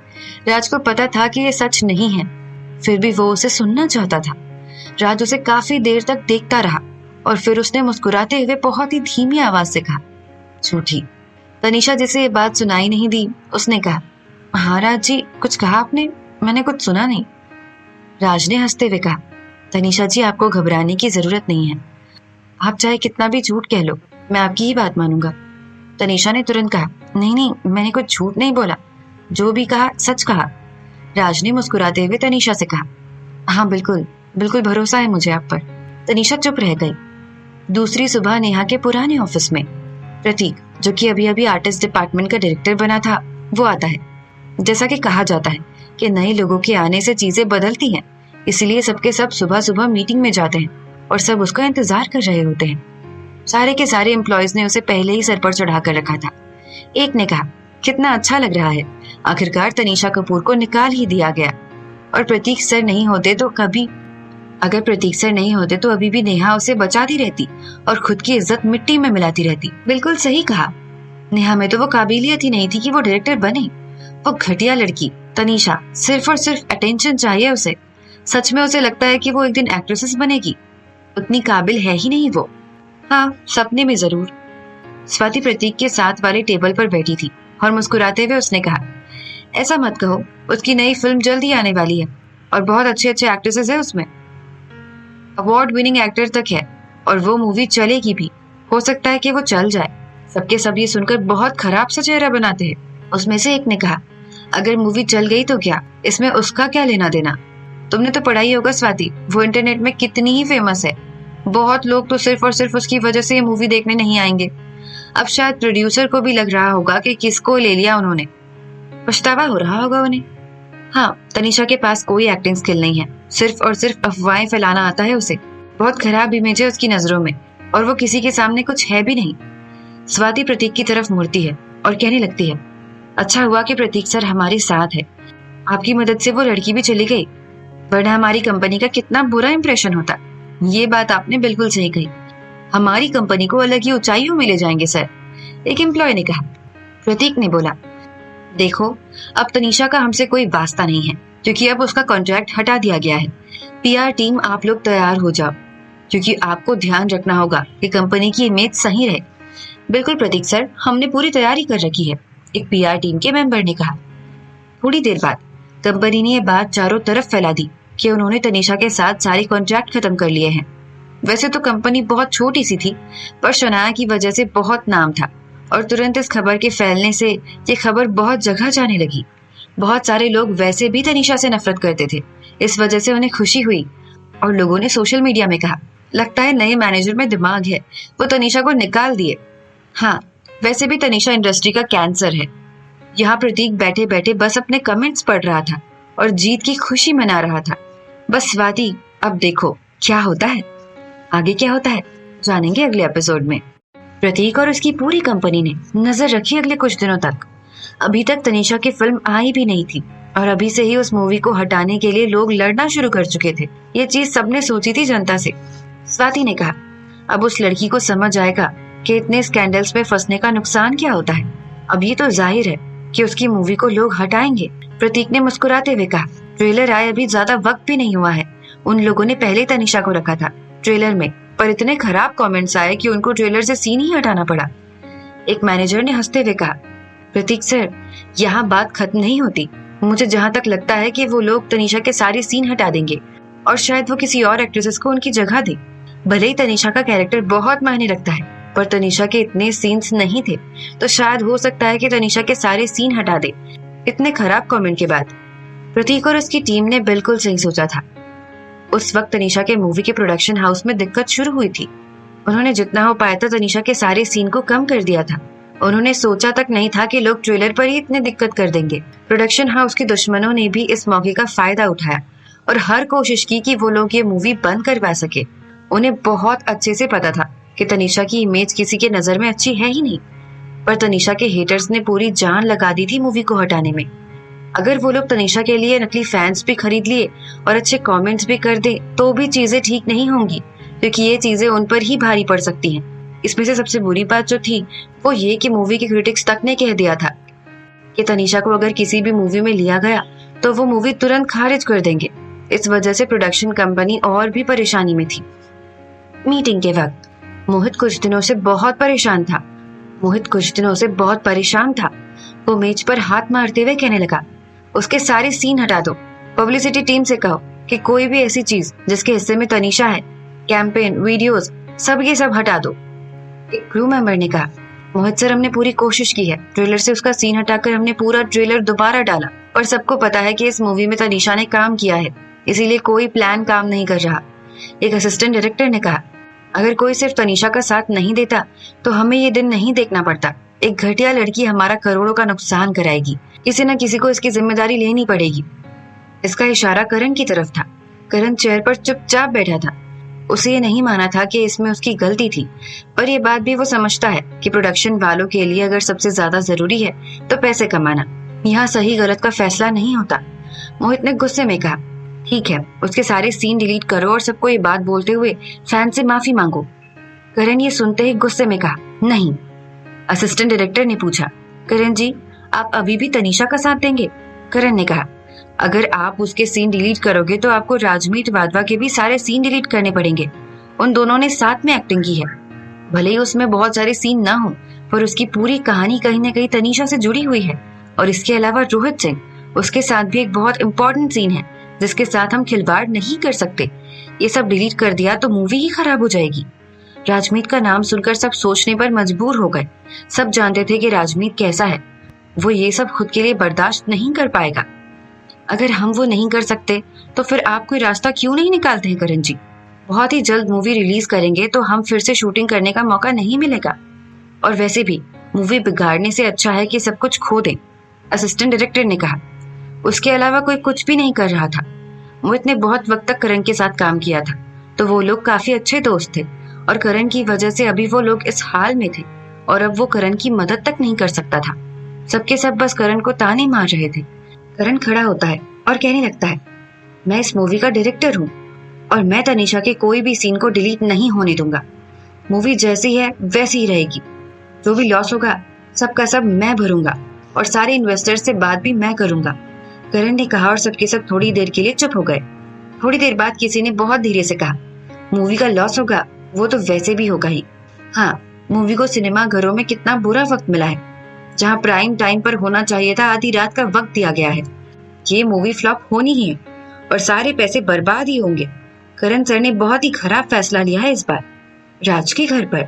राज को पता था कि ये सच नहीं है, फिर भी वो उसे सुनना चाहता था। राज उसे काफी देर तक देखता रहा और फिर उसने मुस्कुराते हुए बहुत ही धीमी आवाज से कहा, झूठी। तनीषा जिसे ये बात सुनाई नहीं दी, उसने कहा, हाँ राज जी, कुछ कहा आपने? मैंने कुछ सुना नहीं। राज ने हंसते हुए कहा, तनीषा जी, आपको घबराने की जरूरत नहीं है। आप चाहे कितना भी झूठ कह लो, मैं आपकी ही बात मानूंगा। तनीषा ने तुरंत कहा, नहीं नहीं, मैंने कुछ झूठ नहीं बोला, जो भी कहा सच कहा। राज ने मुस्कुराते हुए तनीषा से कहा, हाँ बिल्कुल बिल्कुल, भरोसा है मुझे आप पर। तनीषा चुप रह गई। दूसरी सुबह नेहा के पुराने ऑफिस में प्रतीक, जो कि अभी अभी आर्टिस्ट डिपार्टमेंट का डायरेक्टर बना था, वो आता है। जैसा कि कहा जाता है कि नए लोगों के आने से चीजें बदलती हैं, इसलिए सबके सब सुबह सुबह मीटिंग में जाते हैं और सब उसका इंतजार कर रहे होते हैं। सारे के सारे एम्प्लॉयज ने उसे पहले ही सर पर चढ़ा कर रखा था। एक ने कहा, कितना अच्छा लग रहा है, आखिरकार तनीषा कपूर को निकाल ही दिया गया। और प्रतीक सर नहीं होते तो अगर प्रतीक सर नहीं होते तो अभी भी नेहा उसे बचाती रहती और खुद की इज्जत मिट्टी में मिलाती रहती। बिल्कुल सही कहा, नेहा में तो वो काबिलियत ही नहीं थी कि वो डायरेक्टर बने। वो घटिया लड़की तनीषा, सिर्फ और सिर्फ अटेंशन चाहिए उसे। सच में उसे लगता है कि वो एक दिन एक्ट्रेसेस बनेगी। उतनी काबिल है ही नहीं वो। हाँ, सपने में जरूर। स्वाति प्रतीक के साथ वाले टेबल पर बैठी थी और मुस्कुराते हुए उसने कहा, ऐसा मत कहो, उसकी नई फिल्म जल्दी आने वाली है और बहुत अच्छे अच्छे एक्ट्रेसेस है उसमें। अवार्ड विनिंग एक्टर तक है और वो मूवी चलेगी भी। हो सकता है कि वो चल जाए। सबके सब ये सुनकर बहुत खराब सा चेहरा बनाते हैं। उसमें से एक ने कहा, अगर मूवी चल गई तो क्या, इसमें उसका क्या लेना देना? तुमने तो पढ़ा ही होगा स्वाति, वो इंटरनेट में कितनी ही फेमस है। बहुत लोग तो सिर्फ और सिर्फ उसकी वजह से ये मूवी देखने नहीं आएंगे। अब शायद प्रोड्यूसर को भी लग रहा होगा कि किसको ले लिया उन्होंने। पछतावा हो रहा होगा उन्हें। हाँ, तनीषा के पास कोई एक्टिंग स्किल नहीं है, सिर्फ और सिर्फ अफवाहें फैलाना आता है उसे। बहुत खराब इमेज है उसकी नजरों में और वो किसी के सामने कुछ है भी नहीं। स्वाति प्रतीक की तरफ मुड़ती है और कहने लगती है, अच्छा हुआ कि प्रतीक सर हमारे साथ है। आपकी मदद से वो लड़की भी चली गई, वरना हमारी कंपनी का कितना बुरा इंप्रेशन होता। ये बात आपने बिल्कुल सही कही, हमारी कंपनी को अलग ही ऊंचाइयों में ले जाएंगे सर, एक एम्प्लॉय ने कहा। प्रतीक ने बोला, देखो, अब तनीषा का हमसे कोई वास्ता नहीं है, क्योंकि अब उसका कॉन्ट्रैक्ट हटा दिया गया है। पीआर टीम, आप लोग तैयार हो जाओ, क्योंकि आपको ध्यान रखना होगा कि कंपनी की इमेज सही रहे। बिल्कुल प्रतीक सर, हमने पूरी तैयारी कर रखी है, एक पीआर टीम के मेंबर ने कहा। थोड़ी देर बाद कंपनी ने यह बात चारों तरफ फैला दी कि उन्होंने तनीषा के साथ सारे कॉन्ट्रैक्ट खत्म कर लिए हैं। वैसे तो कंपनी बहुत छोटी सी थी, पर शनाया की वजह से बहुत नाम था और तुरंत इस खबर के फैलने से ये खबर बहुत जगह जाने लगी। बहुत सारे लोग वैसे भी तनीषा से नफरत करते थे, इस वजह से उन्हें खुशी हुई और लोगों ने सोशल मीडिया में कहा, लगता है नए मैनेजर में दिमाग है, वो तनीषा को निकाल दिए। हाँ, वैसे भी तनीषा इंडस्ट्री का कैंसर है। यहाँ प्रतीक बैठे बैठे बस अपने कमेंट्स पढ़ रहा था और जीत की खुशी मना रहा था। बस स्वाति, अब देखो क्या होता है, आगे क्या होता है जानेंगे अगले एपिसोड में। प्रतीक और उसकी पूरी कंपनी ने नजर रखी अगले कुछ दिनों तक। अभी तक तनीषा की फिल्म आई भी नहीं थी और अभी से ही उस मूवी को हटाने के लिए लोग लड़ना शुरू कर चुके थे। ये चीज सबने सोची थी जनता से। स्वाति ने कहा, अब उस लड़की को समझ आएगा कि इतने स्कैंडल्स में फंसने का नुकसान क्या होता है। अब ये तो जाहिर है कि उसकी मूवी को लोग हटाएंगे। प्रतीक ने मुस्कुराते हुए कहा, ट्रेलर आए अभी ज्यादा वक्त भी नहीं हुआ है। उन लोगों ने पहले तनीषा को रखा था ट्रेलर में, पर इतने खराब कमेंट्स आए कि उनको ट्रेलर से सीन ही हटाना पड़ा। एक मैनेजर ने हंसते हुए कहा, प्रतीक सर, यहाँ बात खत्म नहीं होती, मुझे जहां तक लगता है कि वो लोग तनीषा के सारे सीन हटा देंगे और शायद वो किसी और एक्ट्रेसेस को उनकी जगह दे। भले ही तनीषा का कैरेक्टर बहुत मायने रखता है, पर तनीषा के इतने सीन्स नहीं थे, तो शायद हो सकता है कि तनीषा के सारे सीन हटा दे। इतने खराब कमेंट के बाद प्रतीक और उसकी टीम ने बिल्कुल सही सोचा था। उस वक्त तनीषा के मूवी के प्रोडक्शन हाउस में दिक्कत शुरू हुई थी। उन्होंने जितना हो पाया था तनीषा के सारे सीन को कम कर दिया था। उन्होंने सोचा तक नहीं था कि लोग ट्रेलर पर ही इतने दिक्कत कर देंगे। प्रोडक्शन हाउस के दुश्मनों ने भी इस मौके का फायदा उठाया और हर कोशिश की कि वो लोग ये मूवी बंद करवा सके। उन्हें बहुत अच्छे से पता था कि तनीषा की इमेज किसी के नजर में अच्छी है ही नहीं, पर तनीषा के हेटर्स ने पूरी जान लगा दी थी मूवी को हटाने में। अगर वो लोग तनीषा के लिए नकली फैंस भी खरीद लिए और अच्छे कमेंट्स भी कर दे तो भी चीजें ठीक नहीं होंगी, क्योंकि ये चीजें उन पर ही भारी पड़ सकती हैं। इसमें से सबसे बुरी बात जो थी वो ये कि मूवी के क्रिटिक्स तक ने कह दिया था कि तनीषा को अगर किसी भी मूवी में लिया गया तो वो मूवी तुरंत खारिज कर देंगे। इस वजह से प्रोडक्शन कंपनी और भी परेशानी में थी। मीटिंग के वक्त मोहित कुछ दिनों से बहुत परेशान था। वो मेज पर हाथ मारते हुए कहने लगा, उसके सारे सीन हटा दो। पब्लिसिटी टीम से कहो कि कोई भी ऐसी चीज जिसके हिस्से में तनीषा है, कैंपेन, वीडियोस, सब ये सब हटा दो। एक क्रू मेंबर ने कहा, मोहित सर, हमने पूरी कोशिश की है। ट्रेलर से उसका सीन हटाकर हमने पूरा ट्रेलर दोबारा डाला, पर सबको पता है कि इस मूवी में तनीषा ने काम किया है, इसीलिए कोई प्लान काम नहीं कर रहा। एक असिस्टेंट डायरेक्टर ने कहा, अगर कोई सिर्फ तनीषा का साथ नहीं देता तो हमें ये दिन नहीं देखना पड़ता। एक घटिया लड़की हमारा करोड़ों का नुकसान कराएगी, किसी न किसी को इसकी जिम्मेदारी लेनी पड़ेगी। इसका इशारा करण की तरफ था। करण चेयर पर चुपचाप बैठा था। उसे ये नहीं माना था कि इसमें उसकी गलती थी, पर यह बात भी वो समझता है कि प्रोडक्शन वालों के लिए अगर सबसे ज्यादा जरूरी है तो पैसे कमाना, यहाँ सही गलत का फैसला नहीं होता। मोहित ने गुस्से में कहा, ठीक है, उसके सारे सीन डिलीट करो और सबको ये बात बोलते हुए फैन से माफी मांगो। करण ये सुनते ही गुस्से में कहा, नहीं। असिस्टेंट डायरेक्टर ने पूछा, करण जी, आप अभी भी तनीषा का साथ देंगे? करण ने कहा, अगर आप उसके सीन डिलीट करोगे तो आपको राजमीत वाधवा के भी सारे सीन डिलीट करने पड़ेंगे। उन दोनों ने साथ में एक्टिंग की है। भले ही उसमें बहुत सारे सीन ना हो, पर उसकी पूरी कहानी कहीं न कहीं तनीषा से जुड़ी हुई है। और इसके अलावा रोहित सिंह, उसके साथ भी एक बहुत इंपॉर्टेंट सीन है जिसके साथ हम खिलवाड़ नहीं कर सकते। ये सब डिलीट कर दिया तो मूवी ही खराब हो जाएगी। राजमीत का नाम सुनकर सब सोचने पर मजबूर हो गए। सब जानते थे कि राजमीत कैसा है, वो ये सब खुद के लिए बर्दाश्त नहीं कर पाएगा। अगर हम वो नहीं कर सकते तो फिर आप कोई रास्ता क्यों नहीं निकालते हैं करण जी? बहुत ही जल्द मूवी रिलीज करेंगे तो हम फिर से शूटिंग करने का मौका नहीं मिलेगा, और वैसे भी मूवी बिगाड़ने से अच्छा है कि सब कुछ खो दें। असिस्टेंट डायरेक्टर ने कहा, उसके अलावा कोई कुछ भी नहीं कर रहा था। मोहित ने बहुत वक्त तक करण के साथ काम किया था, तो वो लोग काफी अच्छे दोस्त थे, और करण की वजह से अभी वो लोग इस हाल में थे, और अब वो करण की मदद तक नहीं कर सकता था। सबके सब बस करण को ताने मार रहे थे। करण खड़ा होता है और कहने लगता है, मैं इस मूवी का डायरेक्टर हूँ और मैं तनीषा के कोई भी सीन को डिलीट नहीं होने दूंगा। मूवी जैसी है वैसी ही रहेगी। जो भी लॉस होगा सबका सब मैं भरूंगा, और सारे इन्वेस्टर्स से बात भी मैं करूंगा। करण ने कहा और सबके सब थोड़ी देर के लिए चुप हो गए। थोड़ी देर बाद किसी ने बहुत धीरे से कहा, मूवी का लॉस होगा वो तो वैसे भी होगा ही। हाँ, मूवी को सिनेमा घरों में कितना बुरा वक्त मिला है। जहाँ प्राइम टाइम पर होना चाहिए था आधी रात का वक्त दिया गया है। ये मूवी फ्लॉप होनी ही है और सारे पैसे बर्बाद ही होंगे। करण सर ने बहुत ही खराब फैसला लिया है इस बार राज के घर पर।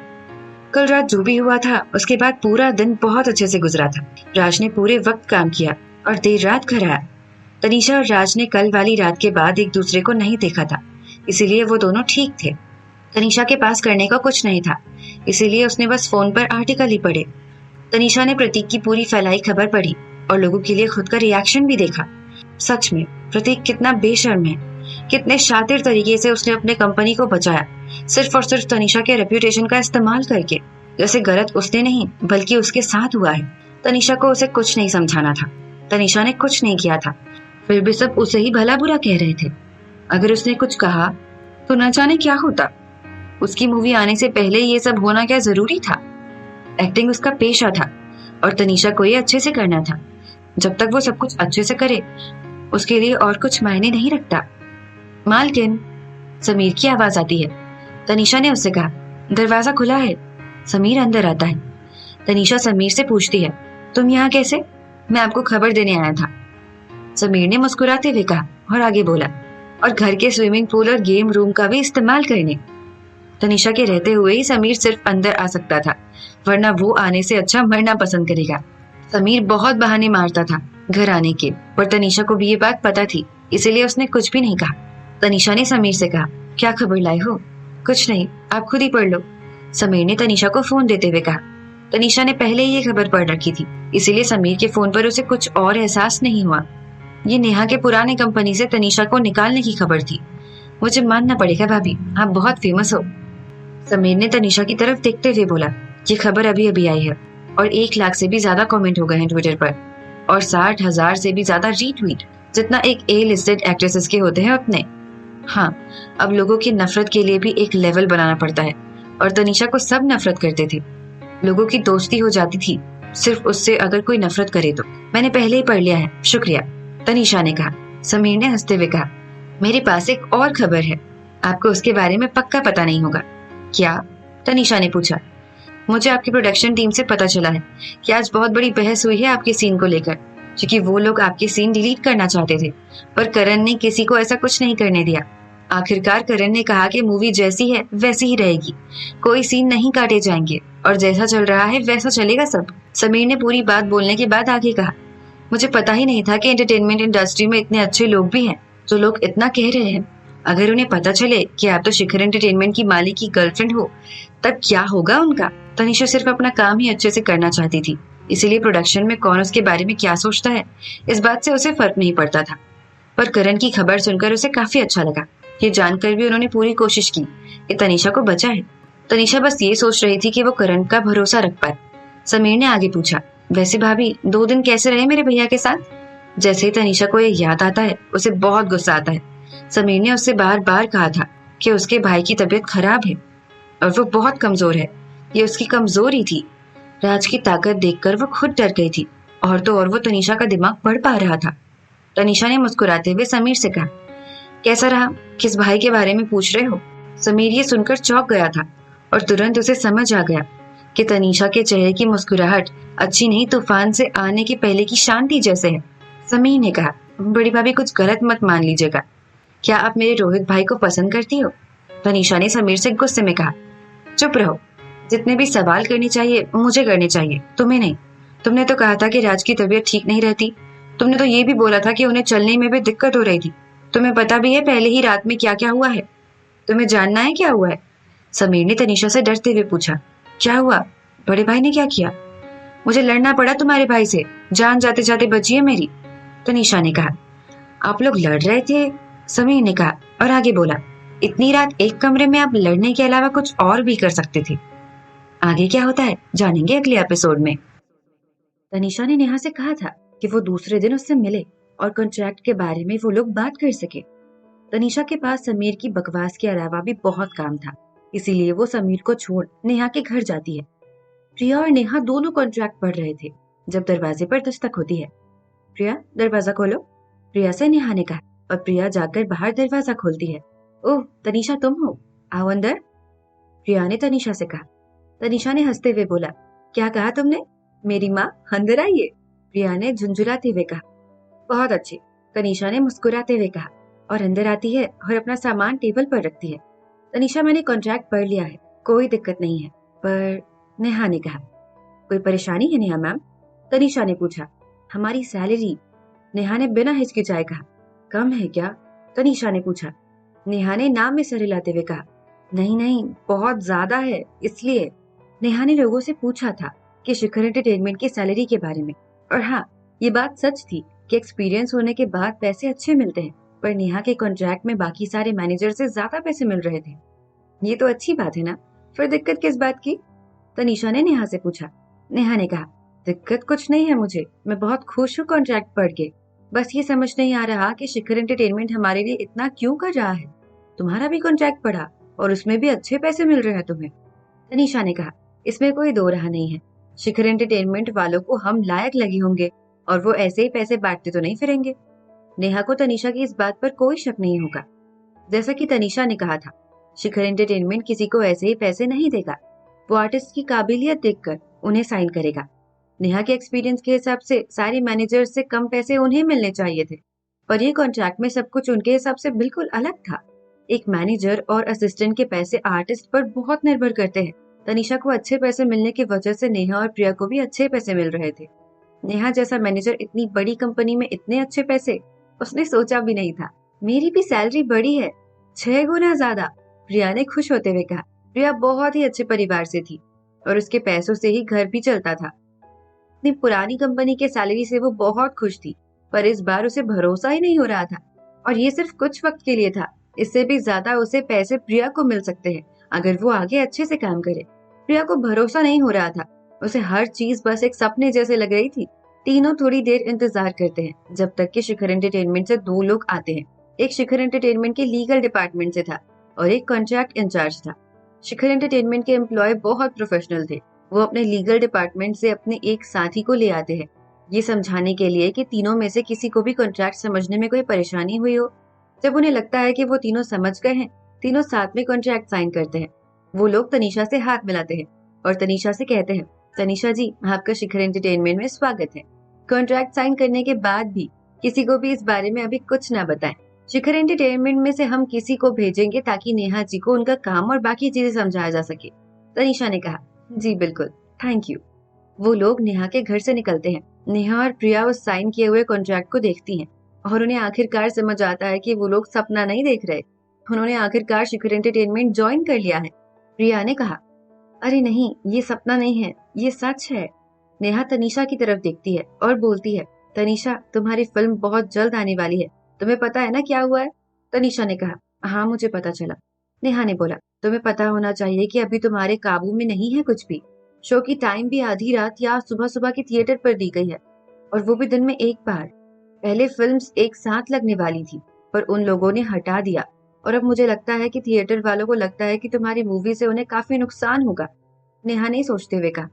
कल रात जो भी हुआ था उसके बाद पूरा दिन बहुत अच्छे से गुजरा था। राज ने पूरे वक्त काम किया और देर रात घर आया। तनीषा और राज ने कल वाली रात के बाद एक दूसरे को नहीं देखा था, इसीलिए वो दोनों ठीक थे। तनीषा के पास करने का कुछ नहीं था, इसीलिए उसने बस फोन पर आर्टिकल ही पढ़े। तनीषा ने प्रतीक की पूरी फैलाई खबर पढ़ी और लोगों के लिए खुद का रिएक्शन भी देखा। सच में प्रतीक कितना बेशर्म है, कितने शातिर तरीके से उसने अपने कंपनी को बचाया, सिर्फ और सिर्फ तनीषा के रेप्यूटेशन का इस्तेमाल करके। जैसे गलत उसने नहीं बल्कि उसके साथ हुआ है। तनीषा को उसे कुछ नहीं समझाना था। तनीषा ने कुछ नहीं किया था, फिर भी सब उसे ही भला बुरा कह रहे थे। अगर उसने कुछ कहा तो न जाने क्या होता। उसकी मूवी आने से पहले ये सब होना क्या जरूरी था? एक्टिंग उसका पेशा था और तनीषा को ये अच्छे से करना था। जब तक वो सब कुछ अच्छे से करे उसके लिए और कुछ मायने नहीं रखता। मालकिन, समीर की आवाज आती है। तनीषा ने उससे कहा, दरवाजा खुला है। समीर अंदर आता है। तनीषा समीर से पूछती है, तुम यहाँ कैसे? मैं आपको खबर देने आया था। समीर ने मुस्कुराते हुए कहा और आगे बोला, और घर के स्विमिंग पूल और गेम रूम का भी इस्तेमाल करने। तनीषा के रहते हुए ही समीर सिर्फ अंदर आ सकता था, वरना वो आने से अच्छा मरना पसंद करेगा। समीर बहुत बहाने मारता था घर आने के, पर तनीषा को भी ये बात पता थी, इसीलिए उसने कुछ भी नहीं कहा। तनीषा ने समीर से कहा, क्या खबर लाई हो? कुछ नहीं, आप खुद ही पढ़ लो, समीर ने तनीषा को फोन देते हुए कहा। तनीषा ने पहले ही ये खबर पढ़ रखी थी, इसीलिए समीर के फोन पर उसे कुछ और एहसास नहीं हुआ। ये नेहा के पुराने कंपनी से तनीषा को निकालने की खबर थी। मुझे मानना पड़ेगा भाभी, आप बहुत फेमस हो, समीर ने तनीषा की तरफ देखते हुए बोला। ये खबर अभी अभी आई है और 1 लाख से भी ज्यादा कमेंट हो गए हैं ट्विटर पर, और 60,000 से भी ज्यादा रीट्वीट, जितना एक ए लिस्टेड एक्ट्रेसेस के होते हैं उतने। हाँ, अब लोगों की नफरत के लिए भी एक लेवल बनाना पड़ता है, और तनीषा को सब नफरत करते थे। लोगों की दोस्ती हो जाती थी सिर्फ उससे अगर कोई नफरत करे तो। मैंने पहले ही पढ़ लिया है, शुक्रिया, तनीषा ने कहा। समीर ने हंसते हुए कहा, मेरे पास एक और खबर है, आपको उसके बारे में पक्का पता नहीं होगा। क्या? तनीषा ने पूछा। मुझे आपकी प्रोडक्शन टीम से पता चला है कि आज बहुत बड़ी बहस हुई है आपके सीन को लेकर, क्योंकि वो लोग आपके सीन डिलीट करना चाहते थे, पर करण ने किसी को ऐसा कुछ नहीं करने दिया। आखिरकार करण ने कहा कि मूवी जैसी है वैसी ही रहेगी, कोई सीन नहीं काटे जाएंगे, और जैसा चल रहा है वैसा चलेगा सब। समीर ने पूरी बात बोलने के बाद आगे कहा, मुझे पता ही नहीं था कि एंटरटेनमेंट इंडस्ट्री में इतने अच्छे लोग भी हैं जो लोग इतना कह रहे हैं। अगर उन्हें पता चले कि आप तो शिखर एंटरटेनमेंट की मालिक की गर्लफ्रेंड हो, तब क्या होगा उनका। तनीषा सिर्फ अपना काम ही अच्छे से करना चाहती थी, इसीलिए प्रोडक्शन में कौन उसके बारे में क्या सोचता है इस बात से उसे फर्क नहीं पड़ता था। पर करण की खबर सुनकर उसे काफी अच्छा लगा। ये जानकर भी उन्होंने पूरी कोशिश की कि तनीषा को बचा है। तनीषा बस ये सोच रही थी कि वो करण का भरोसा रख पाए। समीर ने आगे पूछा, वैसे भाभी 2 दिन कैसे रहे मेरे भैया के साथ? जैसे ही तनीषा को ये याद आता है उसे बहुत गुस्सा आता है। समीर ने उससे बार बार कहा था कि उसके भाई की तबीयत खराब है और वो बहुत कमजोर है। ये उसकी कमजोरी थी। राज की ताकत देखकर वो खुद डर गई थी, और तो और वो तनीषा का दिमाग पढ़ पा रहा था। तनीषा ने मुस्कुराते हुए समीर से कहा, कैसा रहा? किस भाई के बारे में पूछ रहे हो? समीर ये सुनकर चौंक गया था और तुरंत उसे समझ आ गया कि तनीषा के चेहरे की मुस्कुराहट अच्छी नहीं, तूफान से आने के पहले की शांति जैसे है। समीर ने कहा, बड़ी भाभी कुछ गलत मत मान लीजिएगा, क्या आप मेरे रोहित भाई को पसंद करती हो? तनीषा ने समीर से गुस्से में कहा, चुप रहो, जितने भी सवाल करने चाहिए मुझे करने चाहिए, तुम्हें नहीं। तुमने तो कहा था कि राज की तबीयत ठीक नहीं रहती, तुमने तो ये भी बोला था कि उन्हें चलने में भी दिक्कत हो रही थी। तुम्हें पता भी है पहले ही रात में क्या क्या हुआ है? तुम्हें जानना है क्या हुआ है? समीर ने तनीषा से डरते हुए पूछा। क्या हुआ? बड़े भाई ने क्या किया? मुझे लड़ना पड़ा तुम्हारे भाई से, जान जाते जाते बची है मेरी, तनीषा ने कहा। आप लोग लड़ रहे थे? समीर ने कहा और आगे बोला, इतनी रात एक कमरे में आप लड़ने के अलावा कुछ और भी कर सकते थे। आगे क्या होता है जानेंगे अगले एपिसोड में। तनीषा ने नेहा से कहा था कि वो दूसरे दिन उससे मिले और कॉन्ट्रैक्ट के बारे में वो लोग बात कर सके। तनीषा के पास समीर की बकवास के अलावा भी बहुत काम था, इसीलिए वो समीर को छोड़ नेहा के घर जाती है। प्रिया और नेहा दोनों कॉन्ट्रैक्ट पढ़ रहे थे जब दरवाजे पर दस्तक होती है। प्रिया, दरवाजा खोलो, प्रिया से नेहा ने कहा, और प्रिया जाकर बाहर दरवाजा खोलती है। ओह तनीषा, तुम हो, आओ अंदर, प्रिया ने तनीषा से कहा। तनीषा ने हंसते हुए बोला, क्या कहा तुमने? मेरी माँ, अंदर आइए, प्रिया ने झुंझुलाते हुए कहा। बहुत अच्छी, तनीषा ने मुस्कुराते हुए कहा, और अंदर आती है और अपना सामान टेबल पर रखती है। तनीषा, मैंने कॉन्ट्रैक्ट पढ़ लिया है, कोई दिक्कत नहीं है, पर नेहा ने कहा। कोई परेशानी है नेहा मैम? तनीषा ने पूछा। हमारी सैलरी, नेहा ने बिना हिचकिचाए कहा। कम है क्या? तनीषा ने पूछा। नेहा ने नाम में सर हिलाते हुए कहा, नहीं नहीं, बहुत ज्यादा है, इसलिए। नेहा ने लोगों से पूछा था कि शिखर एंटरटेनमेंट की सैलरी के बारे में, और हाँ, ये बात सच थी कि एक्सपीरियंस होने के बाद पैसे अच्छे मिलते हैं, पर नेहा के कॉन्ट्रैक्ट में बाकी सारे मैनेजर से ज्यादा पैसे मिल रहे थे। ये तो अच्छी बात है ना, फिर दिक्कत किस बात की? तनीषा ने नेहा से पूछा। नेहा ने कहा, दिक्कत कुछ नहीं है मुझे, मैं बहुत खुश हूँ कॉन्ट्रैक्ट पढ़ के, बस ये समझ नहीं आ रहा कि शिखर एंटरटेनमेंट हमारे लिए इतना क्यों कर रहा है। तुम्हारा भी कॉन्ट्रैक्ट पढ़ा और उसमें भी अच्छे पैसे मिल रहे हैं तुम्हें। तनीषा ने कहा, इसमें कोई दो राह नहीं है, शिखर एंटरटेनमेंट वालों को हम लायक लगे होंगे और वो ऐसे ही पैसे बांटते तो नहीं फिरेंगे। नेहा को तनीषा की इस बात पर कोई शक नहीं होगा। जैसा कि तनीषा ने कहा था, शिखर एंटरटेनमेंट किसी को ऐसे ही पैसे नहीं देगा, वो आर्टिस्ट की काबिलियत देखकर उन्हें साइन करेगा। नेहा के एक्सपीरियंस के हिसाब से सारे मैनेजर्स से कम पैसे उन्हें मिलने चाहिए थे, पर ये कॉन्ट्रैक्ट में सब कुछ उनके हिसाब से बिल्कुल अलग था। एक मैनेजर और असिस्टेंट के पैसे आर्टिस्ट पर बहुत निर्भर करते हैं। तनीषा को अच्छे पैसे मिलने की वजह से नेहा और प्रिया को भी अच्छे पैसे मिल रहे थे। नेहा जैसा मैनेजर इतनी बड़ी कंपनी में इतने अच्छे पैसे, उसने सोचा भी नहीं था। मेरी भी सैलरी बड़ी है, 6 गुना ज्यादा, प्रिया ने खुश होते हुए कहा। प्रिया बहुत ही अच्छे परिवार से थी और उसके पैसों से ही घर भी चलता था। अपनी पुरानी कंपनी के सैलरी से वो बहुत खुश थी, पर इस बार उसे भरोसा ही नहीं हो रहा था, और ये सिर्फ कुछ वक्त के लिए था। इससे भी ज्यादा उसे पैसे प्रिया को मिल सकते हैं अगर वो आगे अच्छे से काम करे। प्रिया को भरोसा नहीं हो रहा था, उसे हर चीज बस एक सपने जैसे लग रही थी। तीनों थोड़ी देर इंतजार करते हैं जब तक कि शिखर एंटरटेनमेंट से 2 लोग आते हैं। एक शिखर एंटरटेनमेंट के लीगल डिपार्टमेंट से था और एक कॉन्ट्रैक्ट इंचार्ज था। शिखर एंटरटेनमेंट के एम्प्लॉय बहुत प्रोफेशनल थे। वो अपने लीगल डिपार्टमेंट से अपने एक साथी को ले आते हैं, ये समझाने के लिए कि तीनों में से किसी को भी कॉन्ट्रैक्ट समझने में कोई परेशानी हुई हो। जब उन्हें लगता है कि वो तीनों समझ गए हैं, तीनों साथ में कॉन्ट्रैक्ट साइन करते हैं। वो लोग तनीषा से हाथ मिलाते हैं और तनीषा से कहते हैं, तनीषा जी, आपका शिखर एंटरटेनमेंट में स्वागत है। कॉन्ट्रैक्ट साइन करने के बाद भी किसी को भी इस बारे में अभी कुछ ना बताएं। शिखर एंटरटेनमेंट में से हम किसी को भेजेंगे ताकि नेहा जी को उनका काम और बाकी चीजें समझाया जा सके। तनीषा ने कहा, जी बिल्कुल, थैंक यू। वो लोग नेहा के घर से निकलते हैं। नेहा और प्रिया उस साइन किए हुए कॉन्ट्रैक्ट को देखती हैं और उन्हें आखिरकार समझ आता है कि वो लोग सपना नहीं देख रहे, उन्होंने आखिरकार शिखर एंटरटेनमेंट ज्वाइन कर लिया है। प्रिया ने कहा, अरे नहीं, ये सपना नहीं है, ये सच है। नेहा तनीषा की तरफ देखती है और बोलती है, तनीषा, तुम्हारी फिल्म बहुत जल्द आने वाली है, तुम्हें पता है ना क्या हुआ है? तनीषा ने कहा, हाँ मुझे पता चला। नेहा ने बोला, तुम्हें पता होना चाहिए कि अभी तुम्हारे काबू में नहीं है कुछ भी। शो की टाइम भी आधी रात या सुबह सुबह की थिएटर पर दी गई है, और वो भी दिन में एक बार। पहले फिल्म्स एक साथ लगने वाली थी, पर उन लोगों ने हटा दिया, और अब मुझे लगता है कि थिएटर वालों को लगता है कि तुम्हारी मूवी से उन्हें काफी नुकसान होगा। नेहा ने सोचते हुए कहा,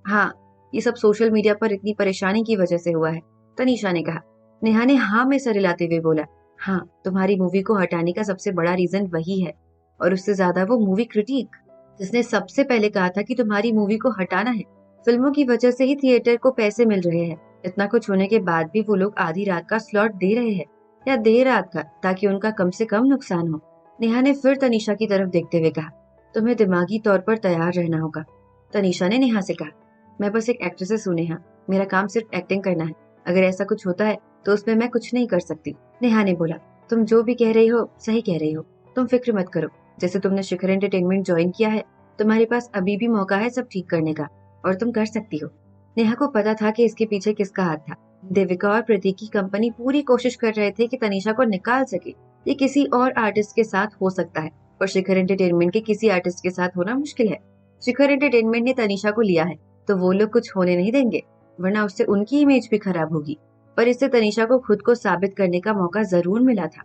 हाँ, ये सब सोशल मीडिया पर इतनी परेशानी की वजह से हुआ है। तनीषा ने कहा। नेहा ने हाँ में सर हिलाते हुए बोला, हाँ, तुम्हारी मूवी को हटाने का सबसे बड़ा रीजन वही है, और उससे ज्यादा वो मूवी क्रिटिक, जिसने सबसे पहले कहा था कि तुम्हारी मूवी को हटाना है। फिल्मों की वजह से ही थिएटर को पैसे मिल रहे हैं। इतना कुछ होने के बाद भी वो लोग आधी रात का स्लॉट दे रहे हैं, या देर रात का, ताकि उनका कम से कम नुकसान हो। नेहा ने फिर तनीषा की तरफ देखते हुए कहा, तुम्हें दिमागी तौर पर तैयार रहना होगा। तनीषा ने नेहा से कहा, मैं बस एक एक्ट्रेस हूँ नेहा, मेरा काम सिर्फ एक्टिंग करना है। अगर ऐसा कुछ होता है तो उसमें मैं कुछ नहीं कर सकती। नेहा ने बोला, तुम जो भी कह रही हो सही कह रही हो, तुम फिक्र मत करो। जैसे तुमने शिखर एंटरटेनमेंट ज्वाइन किया है, तुम्हारे पास अभी भी मौका है सब ठीक करने का, और तुम कर सकती हो। नेहा को पता था कि इसके पीछे किसका हाथ था। देविका और प्रतीक की कंपनी पूरी कोशिश कर रहे थे कि तनीषा को निकाल सके। ये किसी और आर्टिस्ट के साथ हो सकता है, और शिखर एंटरटेनमेंट के किसी आर्टिस्ट के साथ होना मुश्किल है। शिखर एंटरटेनमेंट ने तनीषा को लिया है तो वो लोग कुछ होने नहीं देंगे, वरना उससे उनकी इमेज भी खराब होगी। पर इससे तनीषा को खुद को साबित करने का मौका जरूर मिला था।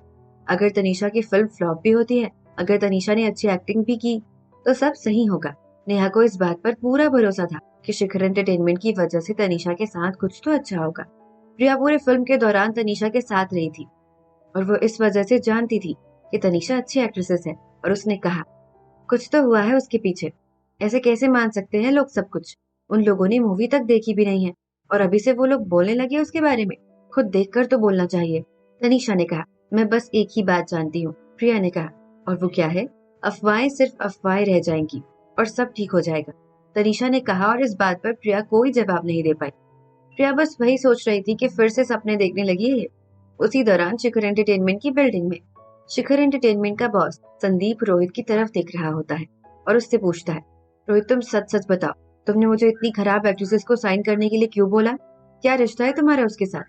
अगर तनीषा की फिल्म फ्लॉप भी होती है, अगर तनीषा ने अच्छी एक्टिंग भी की, तो सब सही होगा। नेहा को इस बात पर पूरा भरोसा था कि शिखर एंटरटेनमेंट की वजह से तनीषा के साथ कुछ तो अच्छा होगा। प्रिया पूरे फिल्म के दौरान तनीषा के साथ रही थी, और वो इस वजह से जानती थी कि तनीषा अच्छी एक्ट्रेसेस है, और उसने कहा, कुछ तो हुआ है उसके पीछे। ऐसे कैसे मान सकते हैं लोग सब कुछ? उन लोगों ने मूवी तक देखी भी नहीं है, और अभी से वो लोग बोलने लगे उसके बारे में। खुद देखकर तो बोलना चाहिए। तनीषा ने कहा, मैं बस एक ही बात जानती हूँ। प्रिया ने कहा, और वो क्या है? अफवाहें सिर्फ अफवाहें रह जाएंगी और सब ठीक हो जाएगा। तनीषा ने कहा, और इस बात पर प्रिया कोई जवाब नहीं दे पाई। प्रिया बस वही सोच रही थी कि फिर से सपने देखने लगी है। उसी दौरान शिखर एंटरटेनमेंट की बिल्डिंग में शिखर एंटरटेनमेंट का बॉस संदीप रोहित की तरफ देख रहा होता है और उससे पूछता है, रोहित, तुम सच सच बताओ, तुमने मुझे इतनी खराब एक्ट्रेसेस को साइन करने के लिए क्यों बोला? क्या रिश्ता है तुम्हारा उसके साथ?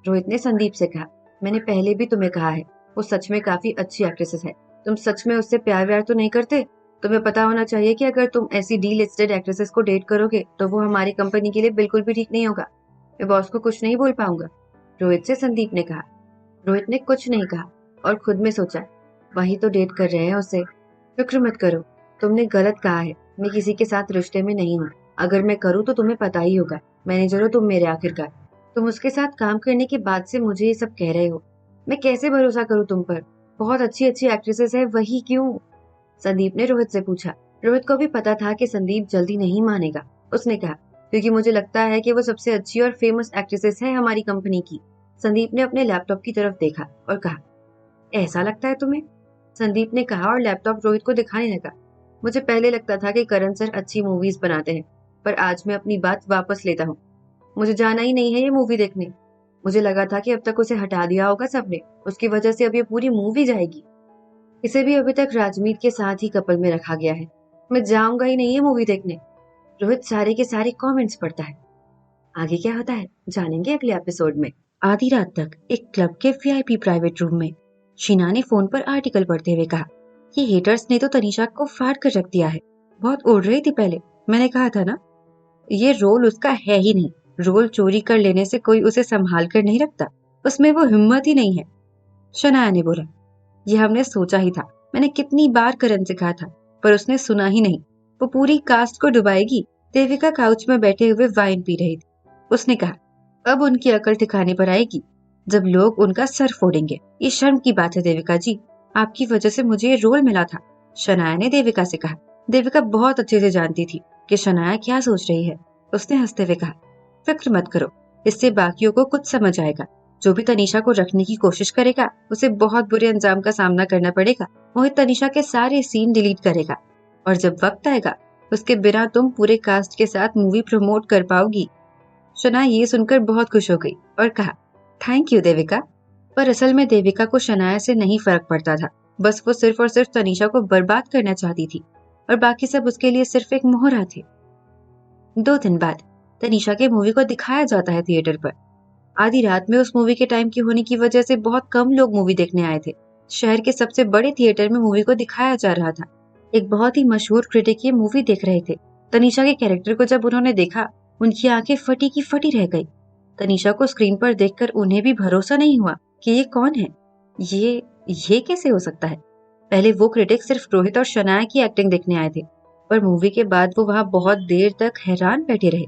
रोहित ने संदीप से कहा, मैंने पहले भी तुम्हें कहा है, वो सच में काफी अच्छी एक्ट्रेसेस है। तुम सच में उससे प्यार व्यार तो नहीं करते? तुम्हें पता होना चाहिए कि अगर तुम ऐसी डी लिस्टेड एक्ट्रेसेस को डेट करोगे तो वो हमारी कंपनी के लिए बिल्कुल भी ठीक नहीं होगा। मैं बॉस को कुछ नहीं बोल पाऊंगा, रोहित से संदीप ने कहा। रोहित ने कुछ नहीं कहा और खुद में सोचा, वही तो डेट कर रहे हैं उसे। फिक्र मत करो, तुमने गलत कहा है, मैं किसी के साथ रिश्ते में नहीं हूँ। अगर मैं करूँ तो तुम्हें पता ही होगा। मैनेजर हो तुम मेरे आखिरकार। तुम उसके साथ काम करने के बाद से मुझे ये सब कह रहे हो। मैं कैसे भरोसा करूँ तुम पर? बहुत अच्छी अच्छी एक्ट्रेसेस है, वही क्यों? संदीप ने रोहित से पूछा। रोहित को भी पता था कि संदीप जल्दी नहीं मानेगा। उसने कहा, क्योंकि मुझे लगता है कि वो सबसे अच्छी और फेमस एक्ट्रेसेस है हमारी कंपनी की। संदीप ने अपने लैपटॉप की तरफ देखा और कहा, ऐसा लगता है तुम्हें? संदीप ने कहा और लैपटॉप रोहित को दिखाने लगा। मुझे पहले लगता था कि करण सर अच्छी मूवीज बनाते हैं, पर आज मैं अपनी बात वापस लेता हूँ। मुझे जाना ही नहीं है ये मूवी देखने। मुझे लगा था कि अब तक उसे हटा दिया होगा सबने, उसकी वजह से अब ये पूरी मूवी जाएगी। इसे भी अभी तक राजमीत के साथ ही कपल में रखा गया है। मैं जाऊंगा ही नहीं ये मूवी देखने। रोहित सारे के सारे कमेंट्स पढ़ता है। आगे क्या होता है जानेंगे अगले एपिसोड में। आधी रात तक एक क्लब के वीआईपी प्राइवेट रूम में शीना ने फोन पर आर्टिकल पढ़ते हुए कहा, ये हेटर्स ने तो तनीषा को फाड़ कर रख दिया है। बहुत उड़ रही थी पहले, मैंने कहा था ना, ये रोल उसका है ही नहीं। रोल चोरी कर लेने से कोई उसे संभाल कर नहीं रखता, उसमें वो हिम्मत ही नहीं है। शनाया ने बोला, ये हमने सोचा ही था। मैंने कितनी बार करण से कहा था, पर उसने सुना ही नहीं। वो पूरी कास्ट को डुबाएगी। देविका काउच में बैठे हुए वाइन पी रही थी। उसने कहा, अब उनकी अकल ठिकाने पर आएगी जब लोग उनका सर फोड़ेंगे। ये शर्म की बात है देविका जी, आपकी वजह से मुझे ये रोल मिला था। शनाया ने देविका से कहा। देविका बहुत अच्छे से जानती थी कि शनाया क्या सोच रही है। उसने हंसते हुए कहा, फिक्र मत करो, इससे बाकियों को कुछ समझ आएगा। जो भी तनीषा को रखने की कोशिश करेगा उसे बहुत बुरे अंजाम का सामना करना पड़ेगा। मोहित तनीषा के सारे सीन डिलीट करेगा और जब वक्त आएगा उसके बिना तुम पूरे कास्ट के साथ मूवी प्रमोट कर पाओगी। शनाया ये सुनकर बहुत खुश हो गई और कहा, थैंक यू देविका। पर असल में देविका को शनाया से नहीं फर्क पड़ता था। बस वो सिर्फ और सिर्फ तनीषा को बर्बाद करना चाहती थी और बाकी सब उसके लिए सिर्फ एक मोहरा थे। 2 दिन बाद तनीषा के मूवी को दिखाया जाता है थिएटर पर। आधी रात में उस मूवी के टाइम की होने की वजह से बहुत कम लोग मूवी देखने आए थे। शहर के सबसे बड़े थिएटर में मूवी को दिखाया जा रहा था। एक बहुत ही मशहूर क्रिटिक ये मूवी देख रहे थे। तनीषा के कैरेक्टर को जब उन्होंने देखा, उनकी आंखें फटी की फटी रह गई। तनीषा को स्क्रीन पर देखकर उन्हें भी भरोसा नहीं हुआ कि ये कौन है, ये कैसे हो सकता है। पहले वो क्रिटिक सिर्फ रोहित और शनाया की एक्टिंग देखने आए थे, पर मूवी के बाद वो वहां बहुत देर तक हैरान बैठे रहे।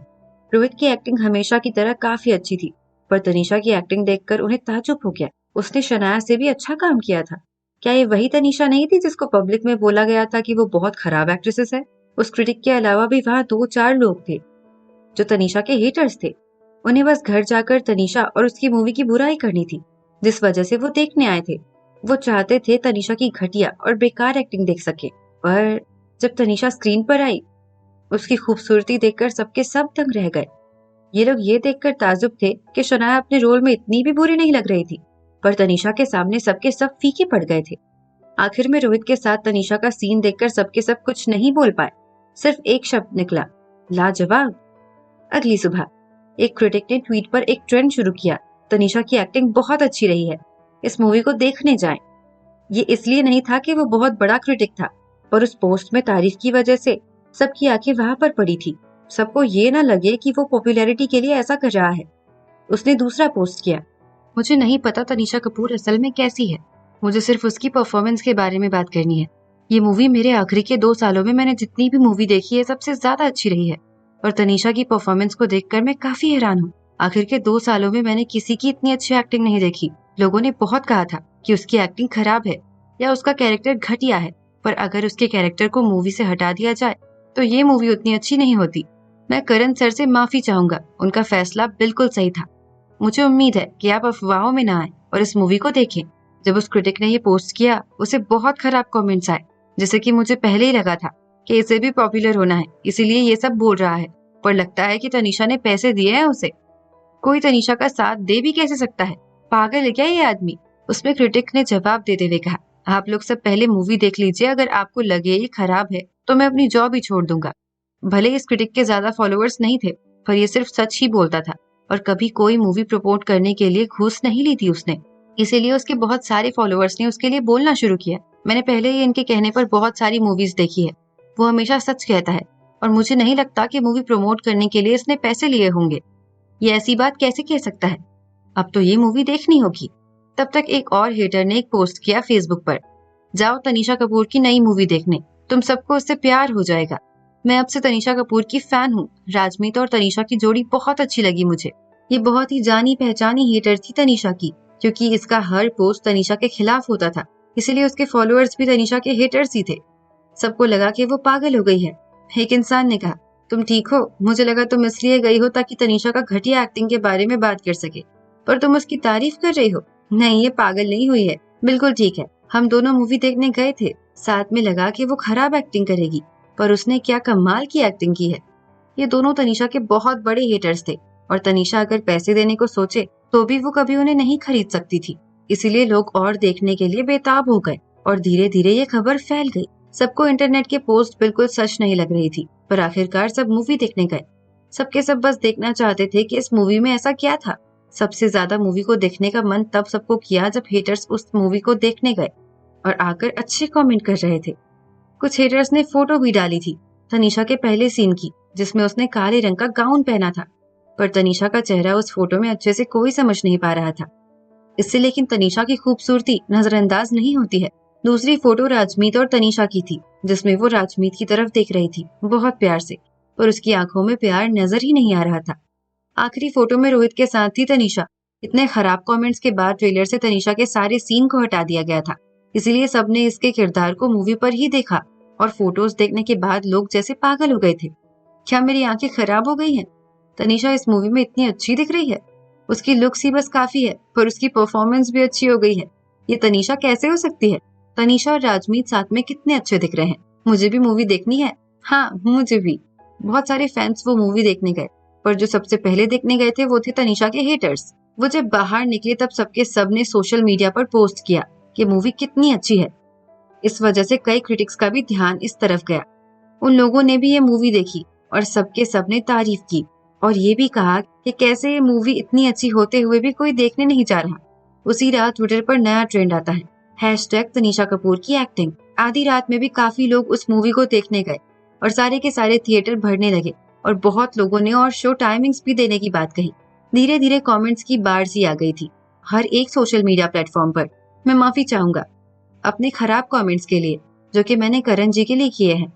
रोहित की एक्टिंग हमेशा की तरह काफी अच्छी थी, पर तनीषा की एक्टिंग देखकर उन्हें ताज्जुब हो गया। उसने शनाया से भी अच्छा काम किया था। क्या ये वही तनीषा नहीं थी जिसको पब्लिक में बोला गया था कि वो बहुत खराब एक्ट्रेसेस है? उस क्रिटिक के अलावा भी वहां 2-4 लोग थे जो तनीषा के हेटर्स थे। उन्हें बस घर जाकर तनीषा और उसकी मूवी की बुराई करनी थी, जिस वजह से वो देखने आए थे। वो चाहते थे तनीषा की घटिया और बेकार एक्टिंग देख सके। पर जब तनीषा स्क्रीन पर आई, उसकी खूबसूरती देखकर सबके सब दंग रह गए। ये लोग ये देखकर ताजुब थे कि शनाया अपने रोल में इतनी भी बुरी नहीं लग रही थी, पर तनीषा के सामने सबके सब फीके पड़ गए थे। आखिर में रोहित के साथ तनीषा का सीन देखकर सबके सब कुछ नहीं बोल पाए। सिर्फ एक शब्द निकला, लाजवाब। अगली सुबह एक क्रिटिक ने ट्वीट पर एक ट्रेंड शुरू किया, तनीषा की एक्टिंग बहुत अच्छी रही है, इस मूवी को देखने जाएं। ये इसलिए नहीं था कि वो बहुत बड़ा क्रिटिक था, पर उस पोस्ट में तारीफ की वजह से सबकी आंखें वहां पर पड़ी थी। सबको ये ना लगे कि वो पॉपुलैरिटी के लिए ऐसा कर रहा है। उसने दूसरा पोस्ट किया, मुझे नहीं पता तनीषा कपूर असल में कैसी है, मुझे सिर्फ उसकी परफॉर्मेंस के बारे में बात करनी है। ये मूवी मेरे आखिरी के 2 सालों में मैंने जितनी भी मूवी देखी है सबसे ज्यादा अच्छी रही है और तनीषा की परफॉर्मेंस को देखकर मैं काफी हैरान हूँ। आखिर के 2 सालों में मैंने किसी की इतनी अच्छी एक्टिंग नहीं देखी। लोगों ने बहुत कहा था कि उसकी एक्टिंग खराब है या उसका कैरेक्टर घटिया है, पर अगर उसके कैरेक्टर को मूवी से हटा दिया जाए तो ये मूवी उतनी अच्छी नहीं होती। मैं करण सर से माफी चाहूंगा, उनका फैसला बिल्कुल सही था। मुझे उम्मीद है कि आप अफवाहों में ना आए और इस मूवी को देखें। जब उस क्रिटिक ने ये पोस्ट किया, उसे बहुत खराब कमेंट्स आए, जैसे कि मुझे पहले ही लगा था कि इसे भी पॉपुलर होना है, इसीलिए ये सब बोल रहा है। पर लगता है कि तनीषा ने पैसे दिए हैं उसे। कोई तनीषा का साथ दे भी कैसे सकता है, पागल है क्या ये आदमी? उसमें क्रिटिक ने जवाब देते हुए कहा, आप लोग सब पहले मूवी देख लीजिए, अगर आपको लगे ये खराब है तो मैं अपनी जॉब ही छोड़ दूंगा। भले इस क्रिटिक के ज्यादा फॉलोअर्स नहीं थे, पर ये सिर्फ सच ही बोलता था और कभी कोई मूवी प्रमोट करने के लिए घूस नहीं ली थी उसने। इसीलिए उसके बहुत सारे फॉलोअर्स ने उसके लिए बोलना शुरू किया। मैंने पहले ही इनके कहने पर बहुत सारी मूवीज देखी है, वो हमेशा सच कहता है और मुझे नहीं लगता कि मूवी प्रमोट करने के लिए इसने पैसे लिए होंगे। ये ऐसी बात कैसे कह सकता है? अब तो ये मूवी देखनी होगी। तब तक एक और हेटर ने एक पोस्ट किया फेसबुक पर, जाओ तनीषा कपूर की नई मूवी देखने, तुम सबको उससे प्यार हो जाएगा। मैं अब से तनीषा कपूर की फैन हूँ। राजमीत और तनीषा की जोड़ी बहुत अच्छी लगी मुझे। ये बहुत ही जानी पहचानी हेटर थी तनीषा की, क्योंकि इसका हर पोस्ट तनीषा के खिलाफ होता था, इसीलिए उसके फॉलोअर्स भी तनीषा के हेटर्स ही थे। सबको लगा कि वो पागल हो गई है। एक इंसान ने कहा, तुम ठीक हो? मुझे लगा तुम इसलिए गई हो ताकि तनीषा का घटिया एक्टिंग के बारे में बात कर सके, पर तुम उसकी तारीफ कर रही हो। नहीं, ये पागल नहीं हुई है, बिल्कुल ठीक है। हम दोनों मूवी देखने गए थे, साथ में लगा कि वो खराब एक्टिंग करेगी, पर उसने क्या कमाल की एक्टिंग की है। ये दोनों तनीषा के बहुत बड़े हेटर्स थे और तनीषा अगर पैसे देने को सोचे तो भी वो कभी उन्हें नहीं खरीद सकती थी। इसीलिए लोग और देखने के लिए बेताब हो गए और धीरे धीरे ये खबर फैल गई। सबको इंटरनेट के पोस्ट बिल्कुल सच नहीं लग रही थी, पर आखिरकार सब मूवी देखने गए। सबके सब बस देखना चाहते थे कि इस मूवी में ऐसा क्या था। सबसे ज्यादा मूवी को देखने का मन तब सबको किया जब हेटर्स उस मूवी को देखने गए और आकर अच्छे कमेंट कर रहे थे। कुछ हेटर्स ने फोटो भी डाली थी तनीषा के पहले सीन की, जिसमें उसने काले रंग का गाउन पहना था, पर तनीषा का चेहरा उस फोटो में अच्छे से कोई समझ नहीं पा रहा था। इससे लेकिन तनीषा की खूबसूरती नजरअंदाज नहीं होती है। दूसरी फोटो राजमीत और तनीषा की थी, जिसमें वो राजमीत की तरफ देख रही थी बहुत प्यार से, पर उसकी आंखों में प्यार नजर ही नहीं आ रहा था। आखिरी फोटो में रोहित के साथ थी तनीषा। इतने खराब कमेंट्स के बाद ट्रेलर से तनीषा के सारे सीन को हटा दिया गया था, इसीलिए सबने इसके किरदार को मूवी पर ही देखा और फोटोज देखने के बाद लोग जैसे पागल हो गए थे। क्या मेरी आंखें खराब हो गई हैं? तनीषा इस मूवी में इतनी अच्छी दिख रही है। उसकी लुक्स ही बस काफी है, पर उसकी परफॉर्मेंस भी अच्छी हो गई है। ये तनीषा कैसे हो सकती है? तनीषा और राजमीत साथ में कितने अच्छे दिख रहे हैं। मुझे भी मूवी देखनी है। हाँ, मुझे भी। बहुत सारे फैंस वो मूवी देखने गए, पर जो सबसे पहले देखने गए थे वो थे तनीषा के हेटर्स। वो जब बाहर निकले तब सबके सब ने सोशल मीडिया पर पोस्ट किया कि मूवी कितनी अच्छी है। इस वजह से कई क्रिटिक्स का भी ध्यान इस तरफ गया। उन लोगों ने भी ये मूवी देखी और सबके सब ने तारीफ की और ये भी कहा कि कैसे ये मूवी इतनी अच्छी होते हुए भी कोई देखने नहीं जा रहा। उसी रात ट्विटर पर नया ट्रेंड आता है, #तनीषा कपूर की एक्टिंग। आधी रात में भी काफी लोग उस मूवी को देखने गए और सारे के सारे थिएटर भरने लगे और बहुत लोगों ने और शो टाइमिंग्स भी देने की बात कही। धीरे धीरे कमेंट्स की बाढ़ सी आ गई थी हर एक सोशल मीडिया प्लेटफॉर्म पर। मैं माफी चाहूंगा अपने खराब कमेंट्स के लिए, जो कि मैंने करण जी के लिए किए हैं।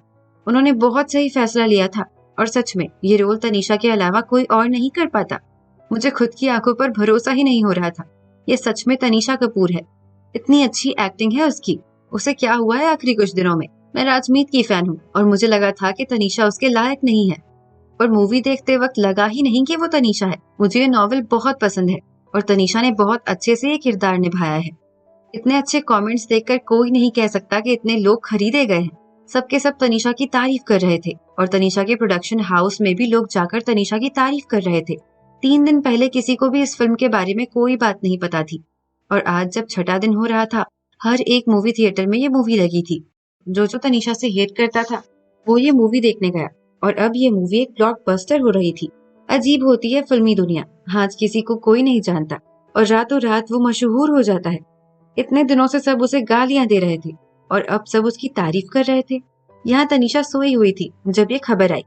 उन्होंने बहुत सही फैसला लिया था और सच में ये रोल तनीषा के अलावा कोई और नहीं कर पाता। मुझे खुद की आंखों पर भरोसा ही नहीं हो रहा था। ये सच में तनीषा कपूर है। इतनी अच्छी एक्टिंग है उसकी। उसे क्या हुआ है आखिरी कुछ दिनों में? मैं राजमीत की फैन हूँ और मुझे लगा था कि तनीषा उसके लायक नहीं है, पर मूवी देखते वक्त लगा ही नहीं कि वो तनीषा है। मुझे ये नॉवेल बहुत पसंद है और तनीषा ने बहुत अच्छे से ये किरदार निभाया है। इतने अच्छे कमेंट्स देखकर कोई नहीं कह सकता कि इतने लोग खरीदे गए हैं। सबके सब तनीषा की तारीफ कर रहे थे और तनीषा के प्रोडक्शन हाउस में भी लोग जाकर तनीषा की तारीफ कर रहे थे। 3 दिन पहले किसी को भी इस फिल्म के बारे में कोई बात नहीं पता थी और आज जब छठा दिन हो रहा था, हर एक मूवी थिएटर में ये मूवी लगी थी। जो तनीषा से हेट करता था वो ये मूवी देखने गया और अब ये मूवी एक ब्लॉकबस्टर हो रही थी। अजीब होती है फिल्मी दुनिया। आज किसी को कोई नहीं जानता और रातों रात वो मशहूर हो जाता है। इतने दिनों से सब उसे गालियां दे रहे थे और अब सब उसकी तारीफ कर रहे थे। यहाँ तनीषा सोई हुई थी जब ये खबर आई।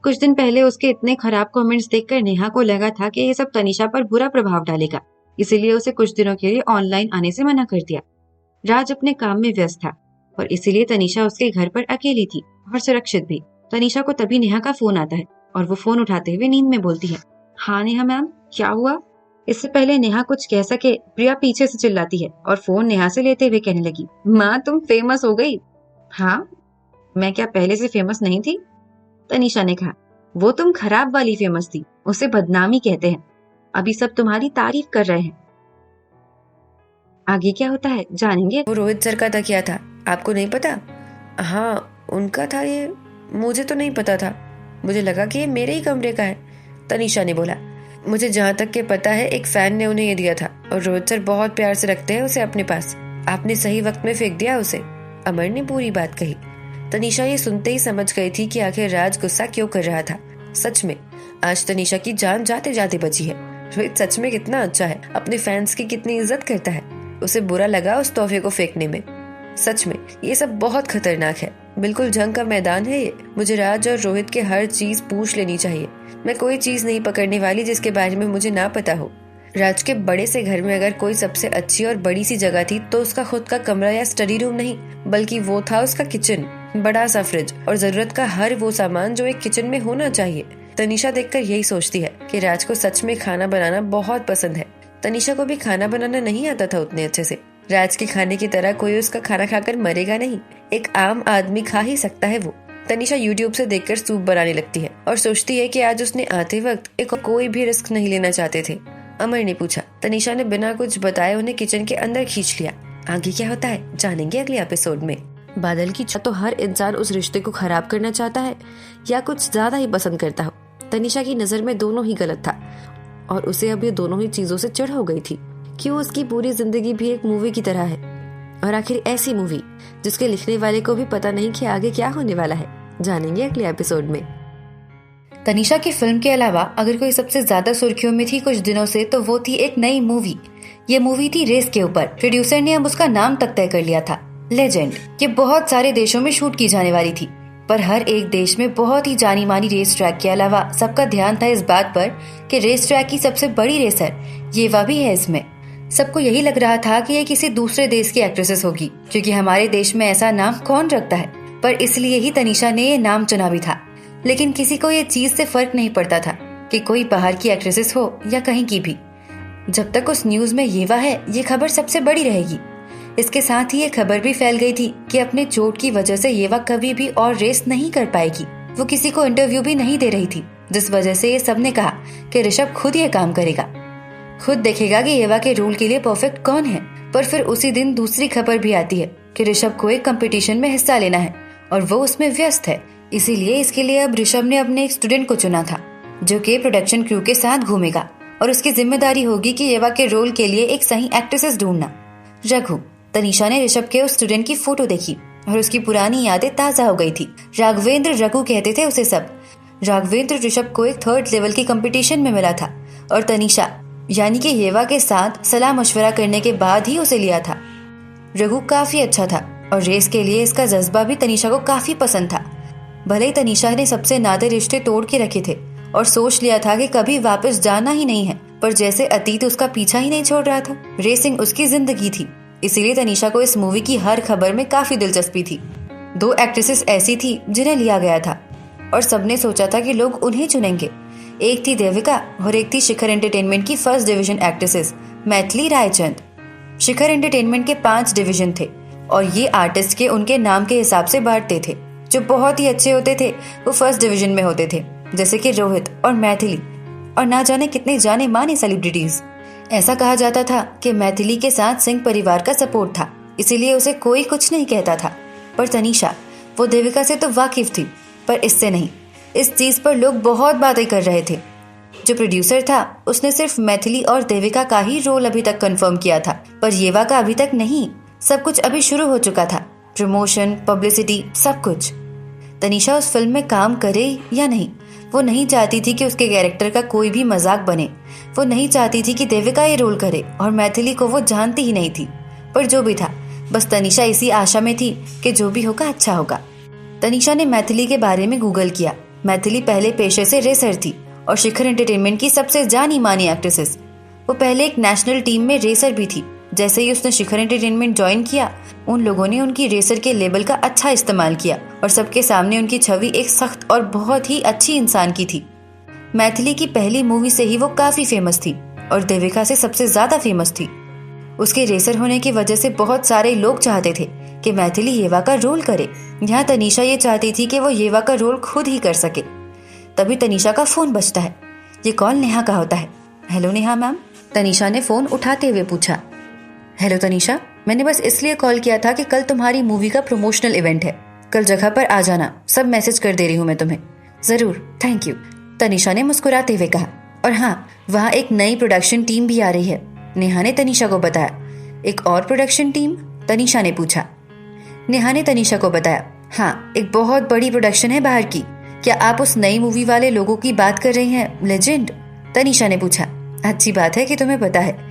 कुछ दिन पहले उसके इतने खराब कमेंट्स देखकर नेहा को लगा था कि ये सब तनीषा पर बुरा प्रभाव डालेगा, इसीलिए उसे कुछ दिनों के लिए ऑनलाइन आने से मना कर दिया। राज अपने काम में व्यस्त था और इसीलिए तनीषा उसके घर पर अकेली थी और सुरक्षित भी। तनीषा को तभी नेहा का फोन आता है और वो फोन उठाते हुए नींद में बोलती है, हाँ नेहा मैम, क्या हुआ? इससे पहले नेहा कुछ कह सके प्रिया पीछे से चिल्लाती है और फोन नेहा से लेते हुए कहने लगी, माँ तुम फेमस हो गई। हाँ, मैं क्या पहले से फेमस नहीं थी? तनीषा ने कहा, वो तुम खराब वाली फेमस थी, उसे बदनामी कहते हैं। अभी सब तुम्हारी तारीफ कर रहे हैं। आगे क्या होता है जानेंगे। वो रोहित सर का तकिया था, आपको नहीं पता? हाँ उनका था ये, मुझे तो नहीं पता था। मुझे लगा कि ये मेरे ही कमरे का है, तनीषा ने बोला। मुझे जहाँ तक के पता है एक फैन ने उन्हें ये दिया था और रोहित सर बहुत प्यार से रखते हैं उसे अपने पास। आपने सही वक्त में फेंक दिया उसे, अमर ने पूरी बात कही। तनीषा ये सुनते ही समझ गई थी कि आखिर राज गुस्सा क्यों कर रहा था। सच में आज तनीषा की जान जाते जाते बची है। रोहित सच में कितना अच्छा है, अपने फैंस की कितनी इज्जत करता है। उसे बुरा लगा उस तोहफे को फेंकने में। सच में ये सब बहुत खतरनाक है, बिल्कुल जंग का मैदान है ये। मुझे राज और रोहित के हर चीज पूछ लेनी चाहिए। मैं कोई चीज नहीं पकड़ने वाली जिसके बारे में मुझे ना पता हो। राज के बड़े से घर में अगर कोई सबसे अच्छी और बड़ी सी जगह थी तो उसका खुद का कमरा या स्टडी रूम नहीं, बल्कि वो था उसका किचन। बड़ा सा फ्रिज और जरूरत का हर वो सामान जो एक किचन में होना चाहिए। तनीषा देखकर यही सोचती है कि राज को सच में खाना बनाना बहुत पसंद है। तनीषा को भी खाना बनाना नहीं आता था उतने अच्छे से। राज के खाने की तरह कोई उसका खाना खाकर मरेगा नहीं, एक आम आदमी खा ही सकता है वो। तनीषा यूट्यूब से देखकर सूप बनाने लगती है और सोचती है कि आज उसने आते वक्त एक कोई भी रिस्क नहीं लेना चाहते थे। अमर ने पूछा। तनीषा ने बिना कुछ बताए उन्हें किचन के अंदर खींच लिया। आगे क्या होता है जानेंगे अगले एपिसोड में। बादल की तो हर इंसान उस रिश्ते को खराब करना चाहता है या कुछ ज्यादा ही पसंद करता हो। तनीषा की नजर में दोनों ही गलत था और उसे अब ये दोनों ही चीजों से चिढ़ हो गई थी। क्यों उसकी पूरी जिंदगी भी एक मूवी की तरह है, और आखिर ऐसी मूवी जिसके लिखने वाले को भी पता नहीं कि आगे क्या होने वाला है, जानेंगे अगले एपिसोड में। तनीषा की फिल्म के अलावा अगर कोई सबसे ज्यादा सुर्खियों में थी कुछ दिनों से तो वो थी एक नई मूवी। ये मूवी थी रेस के ऊपर। प्रोड्यूसर ने अब उसका नाम तक तय कर लिया था, लेजेंड। ये बहुत सारे देशों में शूट की जाने वाली थी, पर हर एक देश में बहुत ही जानी मानी रेस ट्रैक के अलावा सबका ध्यान था इस बात पर कि रेस ट्रैक की सबसे बड़ी रेसर येवा भी है इसमें। सबको यही लग रहा था कि ये किसी दूसरे देश की एक्ट्रेसेस होगी, क्योंकि हमारे देश में ऐसा नाम कौन रखता है, पर इसलिए ही तनीषा ने ये नाम चुना भी था। लेकिन किसी को ये चीज से फर्क नहीं पड़ता था कि कोई बाहर की एक्ट्रेसेस हो या कहीं की भी। जब तक उस न्यूज में येवा है ये खबर सबसे बड़ी रहेगी। इसके साथ ही ये खबर भी फैल गई थी कि अपने चोट की वजह से येवा कभी भी और रेस नहीं कर पाएगी। वो किसी को इंटरव्यू भी नहीं दे रही थी, जिस वजह से ये सबने कहा कि ऋषभ खुद ये काम करेगा, खुद देखेगा कि येवा के रोल के लिए परफेक्ट कौन है। पर फिर उसी दिन दूसरी खबर भी आती है कि ऋषभ को एक कंपटीशन में हिस्सा लेना है और वो उसमें व्यस्त है। इसीलिए इसके लिए अब ऋषभ ने अपने एक स्टूडेंट को चुना था जो कि प्रोडक्शन क्रू के साथ घूमेगा और उसकी जिम्मेदारी होगी कि येवा के रोल के लिए एक सही एक्ट्रेसेस ढूंढना। रघु। तनीषा ने ऋषभ के उस स्टूडेंट की फोटो देखी और उसकी पुरानी यादें ताजा हो गई थी। राघवेंद्र रघु कहते थे उसे सब। राघवेंद्र ऋषभ को एक 3rd लेवल की कंपटीशन में मिला था और तनीषा यानी कि येवा के साथ सलाह मशवरा करने के बाद ही उसे लिया था। रघु काफी अच्छा था और रेस के लिए इसका जज्बा भी तनीषा को काफी पसंद था। भले ही तनीषा ने सबसे नाते रिश्ते तोड़ के रखे थे और सोच लिया था कि कभी वापस जाना ही नहीं है, पर जैसे अतीत उसका पीछा ही नहीं छोड़ रहा था। रेसिंग उसकी जिंदगी थी, इसीलिए तनीषा को इस मूवी की हर खबर में काफी दिलचस्पी थी। 2 एक्ट्रेसेस ऐसी थी जिन्हें लिया गया था और सबने सोचा था कि लोग उन्हें चुनेंगे। एक थी देविका और एक थी शिखर एंटरटेनमेंट की 1st division actresses Maithili Raichand. Shikhar entertainment के 5 डिवीजन थे और ये आर्टिस्ट के उनके नाम के हिसाब से बांटते थे। जो बहुत ही अच्छे होते थे वो 1st डिवीजन में होते थे, जैसे कि रोहित और मैथिली और ना जाने कितने जाने माने सेलिब्रिटीज। ऐसा कहा जाता था कि मैथिली के साथ सिंह परिवार का सपोर्ट था, इसीलिए उसे कोई कुछ नहीं कहता था। पर तनीषा वो देविका से तो वाकिफ थी, पर इससे नहीं। इस चीज पर लोग बहुत बातें कर रहे थे। जो प्रोड्यूसर था उसने सिर्फ मैथिली और देविका का ही रोल अभी तक कंफर्म किया था, पर येवा का अभी तक नहीं। सब कुछ अभी शुरू हो चुका था, प्रमोशन, पब्लिसिटी, सब कुछ। तनीषा उस फिल्म में काम करे या नहीं, वो नहीं चाहती थी कि उसके कैरेक्टर का कोई भी मजाक बने। वो नहीं चाहती थी कि देविका ये रोल करे और मैथिली को वो जानती ही नहीं थी। पर जो भी था, बस तनीषा इसी आशा में थी कि जो भी होगा अच्छा होगा। तनीषा ने मैथिली के बारे में गूगल किया। मैथिली पहले पेशे से रेसर थी और शिखर एंटरटेनमेंट की सबसे जानी मानी एक्ट्रेसेस। वो पहले एक नेशनल टीम में रेसर भी थी। जैसे ही उसने शिखर एंटरटेनमेंट ज्वाइन किया, उन लोगों ने उनकी रेसर के लेबल का अच्छा इस्तेमाल किया और सबके सामने उनकी छवि एक सख्त और बहुत ही अच्छी इंसान की थी। मैथिली की पहली मूवी से ही वो काफी फेमस थी और देविका से सबसे ज्यादा फेमस थी। उसके रेसर होने की वजह से बहुत सारे लोग चाहते थे कि मैथिली येवा का रोल करे। यहाँ तनीषा ये चाहती थी कि वो येवा का रोल खुद ही कर सके। तभी तनीषा का फोन बजता है। ये कॉल नेहा का होता है। हेलो नेहा मैम, तनीषा ने फोन उठाते हुए पूछा। हेलो तनीषा, मैंने बस इसलिए कॉल किया था कि कल तुम्हारी मूवी का प्रमोशनल इवेंट है, कल जगह पर आ जाना। सब मैसेज कर दे रही हूँ मैं तुम्हें। जरूर, थैंक यू, तनीषा ने मुस्कुराते हुए कहा। और हाँ, वहाँ एक नई प्रोडक्शन टीम भी आ रही है, नेहा ने तनीषा को बताया। एक और प्रोडक्शन टीम? तनीषा ने पूछा। नेहा ने तनीषा को बताया। हाँ, एक बहुत बड़ी प्रोडक्शन है बाहर की। क्या आप उस नई मूवी वाले लोगों की बात कर रही हैं, लेजेंड? तनीषा ने पूछा। अच्छी बात है कि तुम्हें पता है,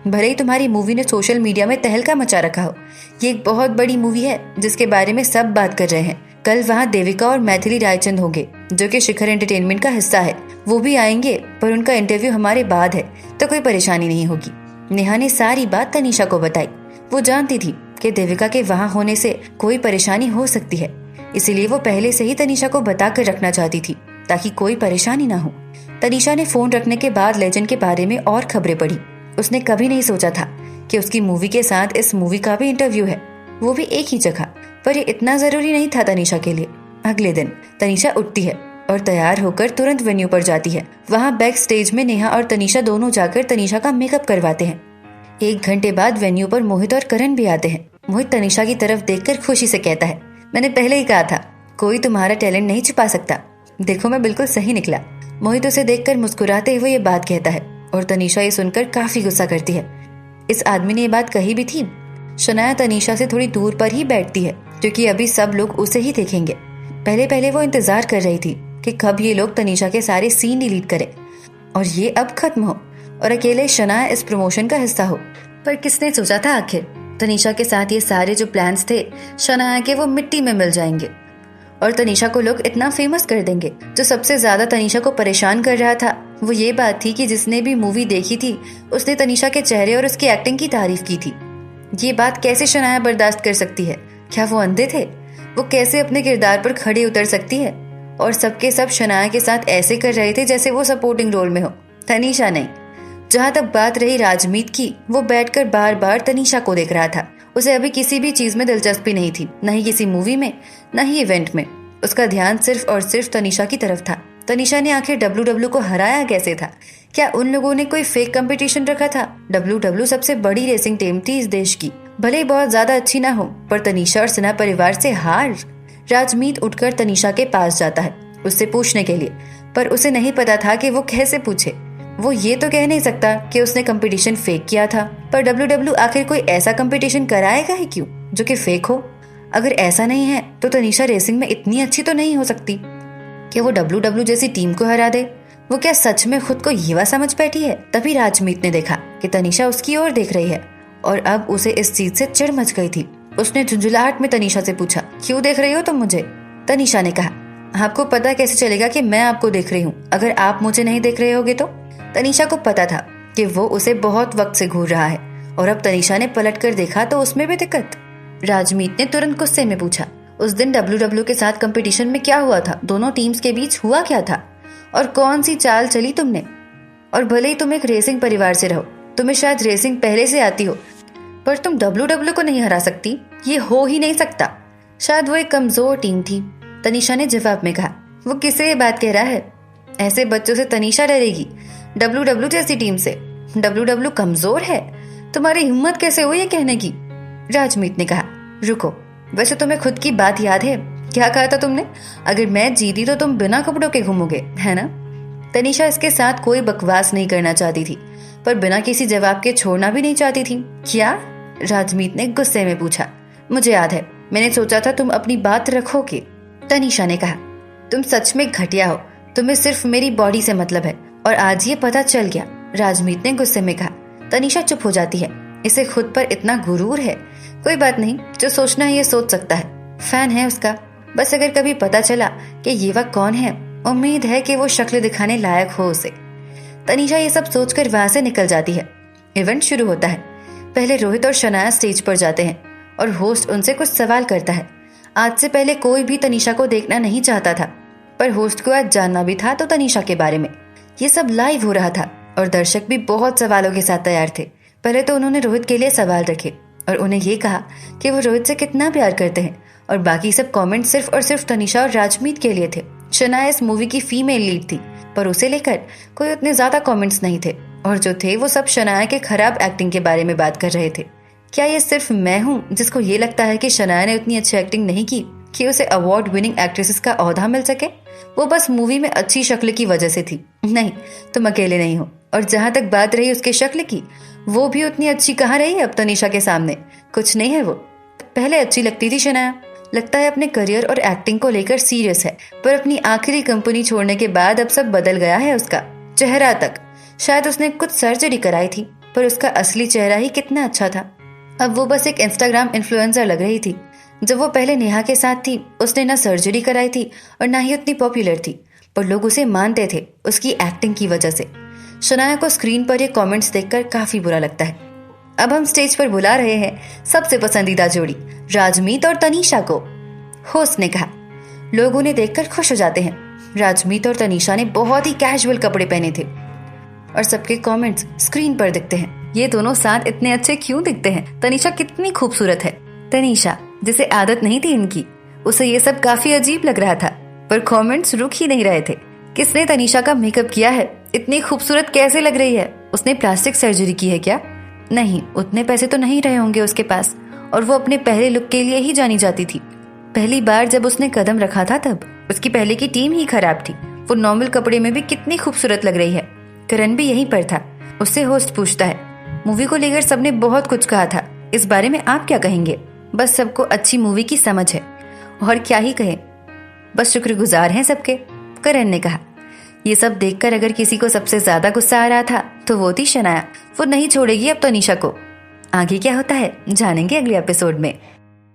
भले ही तुम्हारी मूवी ने सोशल मीडिया में तहलका मचा रखा हो। ये एक बहुत बड़ी मूवी है जिसके बारे में सब बात कर रहे हैं। कल वहाँ देविका और मैथिली रायचंद होंगे जो कि शिखर एंटरटेनमेंट का हिस्सा है। वो भी आएंगे, पर उनका इंटरव्यू हमारे बाद है, तो कोई परेशानी नहीं होगी। नेहा ने सारी बात तनीषा को बताई। वो जानती थी कि देविका के वहाँ होने से कोई परेशानी हो सकती है, इसीलिए वो पहले से ही तनीषा को बता कर रखना चाहती थी ताकि कोई परेशानी ना हो। तनीषा ने फोन रखने के बाद लेजेंड के बारे में और खबरें पढ़ी। उसने कभी नहीं सोचा था कि उसकी मूवी के साथ इस मूवी का भी इंटरव्यू है, वो भी एक ही जगह। पर ये इतना जरूरी नहीं था तनीषा के लिए। अगले दिन तनीषा उठती है और तैयार होकर तुरंत वेन्यू पर जाती है। वहाँ बैक स्टेज में नेहा और तनीषा दोनों जाकर तनीषा का मेकअप करवाते हैं। 1 घंटे बाद वेन्यू पर मोहित और करण भी आते हैं। मोहित तनीषा की तरफ देखकर खुशी से कहता है, मैंने पहले ही कहा था, कोई तुम्हारा टैलेंट नहीं छुपा सकता। देखो मैं बिल्कुल सही निकला। मोहित उसे देखकर मुस्कुराते हुए ये बात कहता है और तनीषा ये सुनकर काफी गुस्सा करती है। इस आदमी ने ये बात कही भी थी। शनाया तनीषा से थोड़ी दूर पर ही बैठती है क्योंकि अभी सब लोग उसे ही देखेंगे। पहले पहले वो इंतजार कर रही थी कि कब ये लोग तनीषा के सारे सीन डिलीट करें और ये अब खत्म हो और अकेले शनाया इस प्रमोशन का हिस्सा हो। पर किसने सोचा था आखिर तनीषा के साथ ये सारे जो प्लान्स थे शनाया के वो मिट्टी में मिल जाएंगे और तनीषा को लोग इतना फेमस कर देंगे। जो सबसे ज्यादा तनीषा को परेशान कर रहा था वो ये बात थी कि जिसने भी मूवी देखी थी उसने तनीषा के चेहरे और उसकी एक्टिंग की तारीफ की थी। ये बात कैसे शनाया बर्दाश्त कर सकती है? क्या वो अंधे थे? वो कैसे अपने किरदार पर खड़े उतर सकती है? और सबके सब शनाया के साथ ऐसे कर रहे थे जैसे वो सपोर्टिंग रोल में हो, तनीषा नहीं। जहां तक बात रही राजमीत की, वो बैठकर बार बार तनीषा को देख रहा था। उसे अभी किसी भी चीज में दिलचस्पी नहीं थी, न ही किसी मूवी में, न ही इवेंट में। उसका ध्यान सिर्फ और सिर्फ तनीषा की तरफ था। तनीषा ने आखिर WW को हराया कैसे था? क्या उन लोगों ने कोई फेक कंपटीशन रखा था? WW सबसे बड़ी रेसिंग टीम थी इस देश की, भले ही बहुत ज्यादा अच्छी ना हो, पर तनीषा और सिन्हा परिवार से हार। राजमीत उठकर तनीषा के पास जाता है उससे पूछने के लिए, पर उसे नहीं पता था कि वो कैसे पूछे। वो ये तो कह नहीं सकता कि उसने कंपटीशन फेक किया था, पर WW आखिर कोई ऐसा कंपटीशन कराएगा ही क्यों जो कि फेक हो? अगर ऐसा नहीं है तो तनीषा रेसिंग में इतनी अच्छी तो नहीं हो सकती कि वो WW जैसी टीम को हरा दे। वो क्या सच में खुद को युवा समझ बैठी है? तभी राजमीत ने देखा कि तनीषा उसकी ओर देख रही है और अब उसे इस चीज से चिढ़ मच गई थी। उसने झुंझुलाहट में तनीषा से पूछा, क्यों देख रही हो तुम मुझे? तनीषा ने कहा, आपको पता कैसे चलेगा कि मैं आपको देख रही हूँ अगर आप मुझे नहीं देख रहे होगे तो? तनीषा को पता था कि वो उसे बहुत वक्त से घूर रहा है और अब तनीषा ने पलट कर देखा तो उसमें भी दिक्कत। राजमीत ने तुरंत गुस्से में पूछा, उस दिन WW के साथ कंपटीशन में क्या हुआ था? दोनों टीम्स के बीच हुआ क्या था और कौन सी चाल चली तुमने? और भले ही तुम एक रेसिंग परिवार से रहो, तुम्हें शायद रेसिंग पहले से आती हो, पर तुम WW को नहीं हरा सकती। ये हो ही नहीं सकता। शायद वो एक कमजोर टीम थी, तनीषा ने जवाब में कहा। वो किसे ये बात कह रहा है? ऐसे बच्चों से तनीषा डरेगी? WW जैसी टीम से? WW कमजोर है? तुम्हारी हिम्मत कैसे हुई ये कहने की? राजमीत ने कहा, रुको, वैसे तुम्हें खुद की बात याद है? क्या कहा था तुमने? अगर मैं जीती तो तुम बिना कपड़ों के घूमोगे, है ना? तनीषा इसके साथ कोई बकवास नहीं करना चाहती थी, पर बिना किसी जवाब के छोड़ना भी नहीं चाहती थी। क्या? राजमीत ने गुस्से में पूछा। मुझे याद है, मैंने सोचा था तुम अपनी बात रखोगे। तनीषा ने कहा, तुम सच में घटिया हो, तुम्हें सिर्फ मेरी बॉडी से मतलब है और आज ये पता चल गया। राजमीत ने गुस्से में कहा। तनीषा चुप हो जाती है। इसे खुद पर इतना गुरूर है। कोई बात नहीं, जो सोचना है ये सोच सकता है, फैन है उसका। बस अगर कभी पता चला कि ये वह कौन है, उम्मीद है कि वो शक्ल दिखाने लायक हो उसे। तनीषा ये सब सोचकर वहां से निकल जाती है। इवेंट शुरू होता है। पहले रोहित और शनाया स्टेज पर जाते हैं और होस्ट उनसे कुछ सवाल करता है। आज से पहले कोई भी तनीषा को देखना नहीं चाहता था, पर होस्ट को आज जानना भी था तो तनीषा के बारे में। ये सब लाइव हो रहा था और दर्शक भी बहुत सवालों के साथ तैयार थे। पहले तो उन्होंने रोहित के लिए सवाल रखे और उन्हें ये कहा कि वो रोहित से कितना प्यार करते हैं, और बाकी सब कमेंट सिर्फ और सिर्फ तनीषा और राजमीत के लिए थे। शनाया इस मूवी की फीमेल लीड थी, पर उसे लेकर कोई उतने ज्यादा कमेंट्स नहीं थे, और जो थे वो सब शनाया के खराब एक्टिंग के बारे में बात कर रहे थे। क्या ये सिर्फ मैं हूँ जिसको ये लगता है कि शनाया ने उतनी अच्छी एक्टिंग नहीं की कि उसे अवार्ड विनिंग एक्ट्रेसेस का ओहदा मिल सके? वो बस मूवी में अच्छी शक्ल की वजह से थी। नहीं, तुम अकेले नहीं हो। और जहां तक बात रही उसके शक्ल की, वो भी उतनी अच्छी कहाँ रही अब तनीषा के सामने? कुछ नहीं है वो। पहले अच्छी लगती थी शनाया, लगता है अपने करियर और एक्टिंग को लेकर सीरियस है, पर अपनी आखिरी कंपनी छोड़ने के बाद अब सब बदल गया है उसका चेहरा तक। शायद उसने कुछ सर्जरी कराई थी, पर उसका असली चेहरा ही कितना अच्छा था। अब वो बस एक इंस्टाग्राम इन्फ्लुएंसर लग रही थी। जब वो पहले नेहा के साथ थी, उसने ना सर्जरी कराई थी और ना ही उतनी पॉपुलर थी, पर लोग उसे मानते थे उसकी एक्टिंग की वजह से। शनाया को स्क्रीन पर ये कमेंट्स देखकर काफी बुरा लगता है। अब हम स्टेज पर बुला रहे हैं सबसे पसंदीदा जोड़ी, राजमीत और तनीषा को, होस्ट ने कहा। लोग उन्हें देखकर खुश हो जाते हैं। राजमीत और तनीषा ने बहुत ही कैजुअल कपड़े पहने थे और सबके कमेंट्स स्क्रीन पर दिखते हैं। ये दोनों साथ इतने अच्छे क्यों दिखते हैं? तनीषा कितनी खूबसूरत है। तनीषा, जिसे आदत नहीं थी इनकी, उसे ये सब काफी अजीब लग रहा था, पर कमेंट्स रुक ही नहीं रहे थे। किसने तनीषा का मेकअप किया है? इतनी खूबसूरत कैसे लग रही है? उसने प्लास्टिक सर्जरी की है क्या? नहीं, उतने पैसे तो नहीं रहे होंगे उसके पास, और वो अपने पहले लुक के लिए ही जानी जाती थी। पहली बार जब उसने कदम रखा था तब उसकी पहले की टीम ही खराब थी। वो नॉर्मल कपड़े में भी कितनी खूबसूरत लग रही है। करण भी यहीं पर था। उससे होस्ट पूछता है, मूवी को लेकर सबने बहुत कुछ कहा था, इस बारे में आप क्या कहेंगे? बस सबको अच्छी मूवी की समझ है, और क्या ही कहें, बस शुक्रगुजार हैं सबके, करण ने कहा। ये सब देखकर अगर किसी को सबसे ज्यादा गुस्सा आ रहा था तो वो थी शनाया। वो नहीं छोड़ेगी अब तनीषा को। आगे क्या होता है जानेंगे अगले एपिसोड में।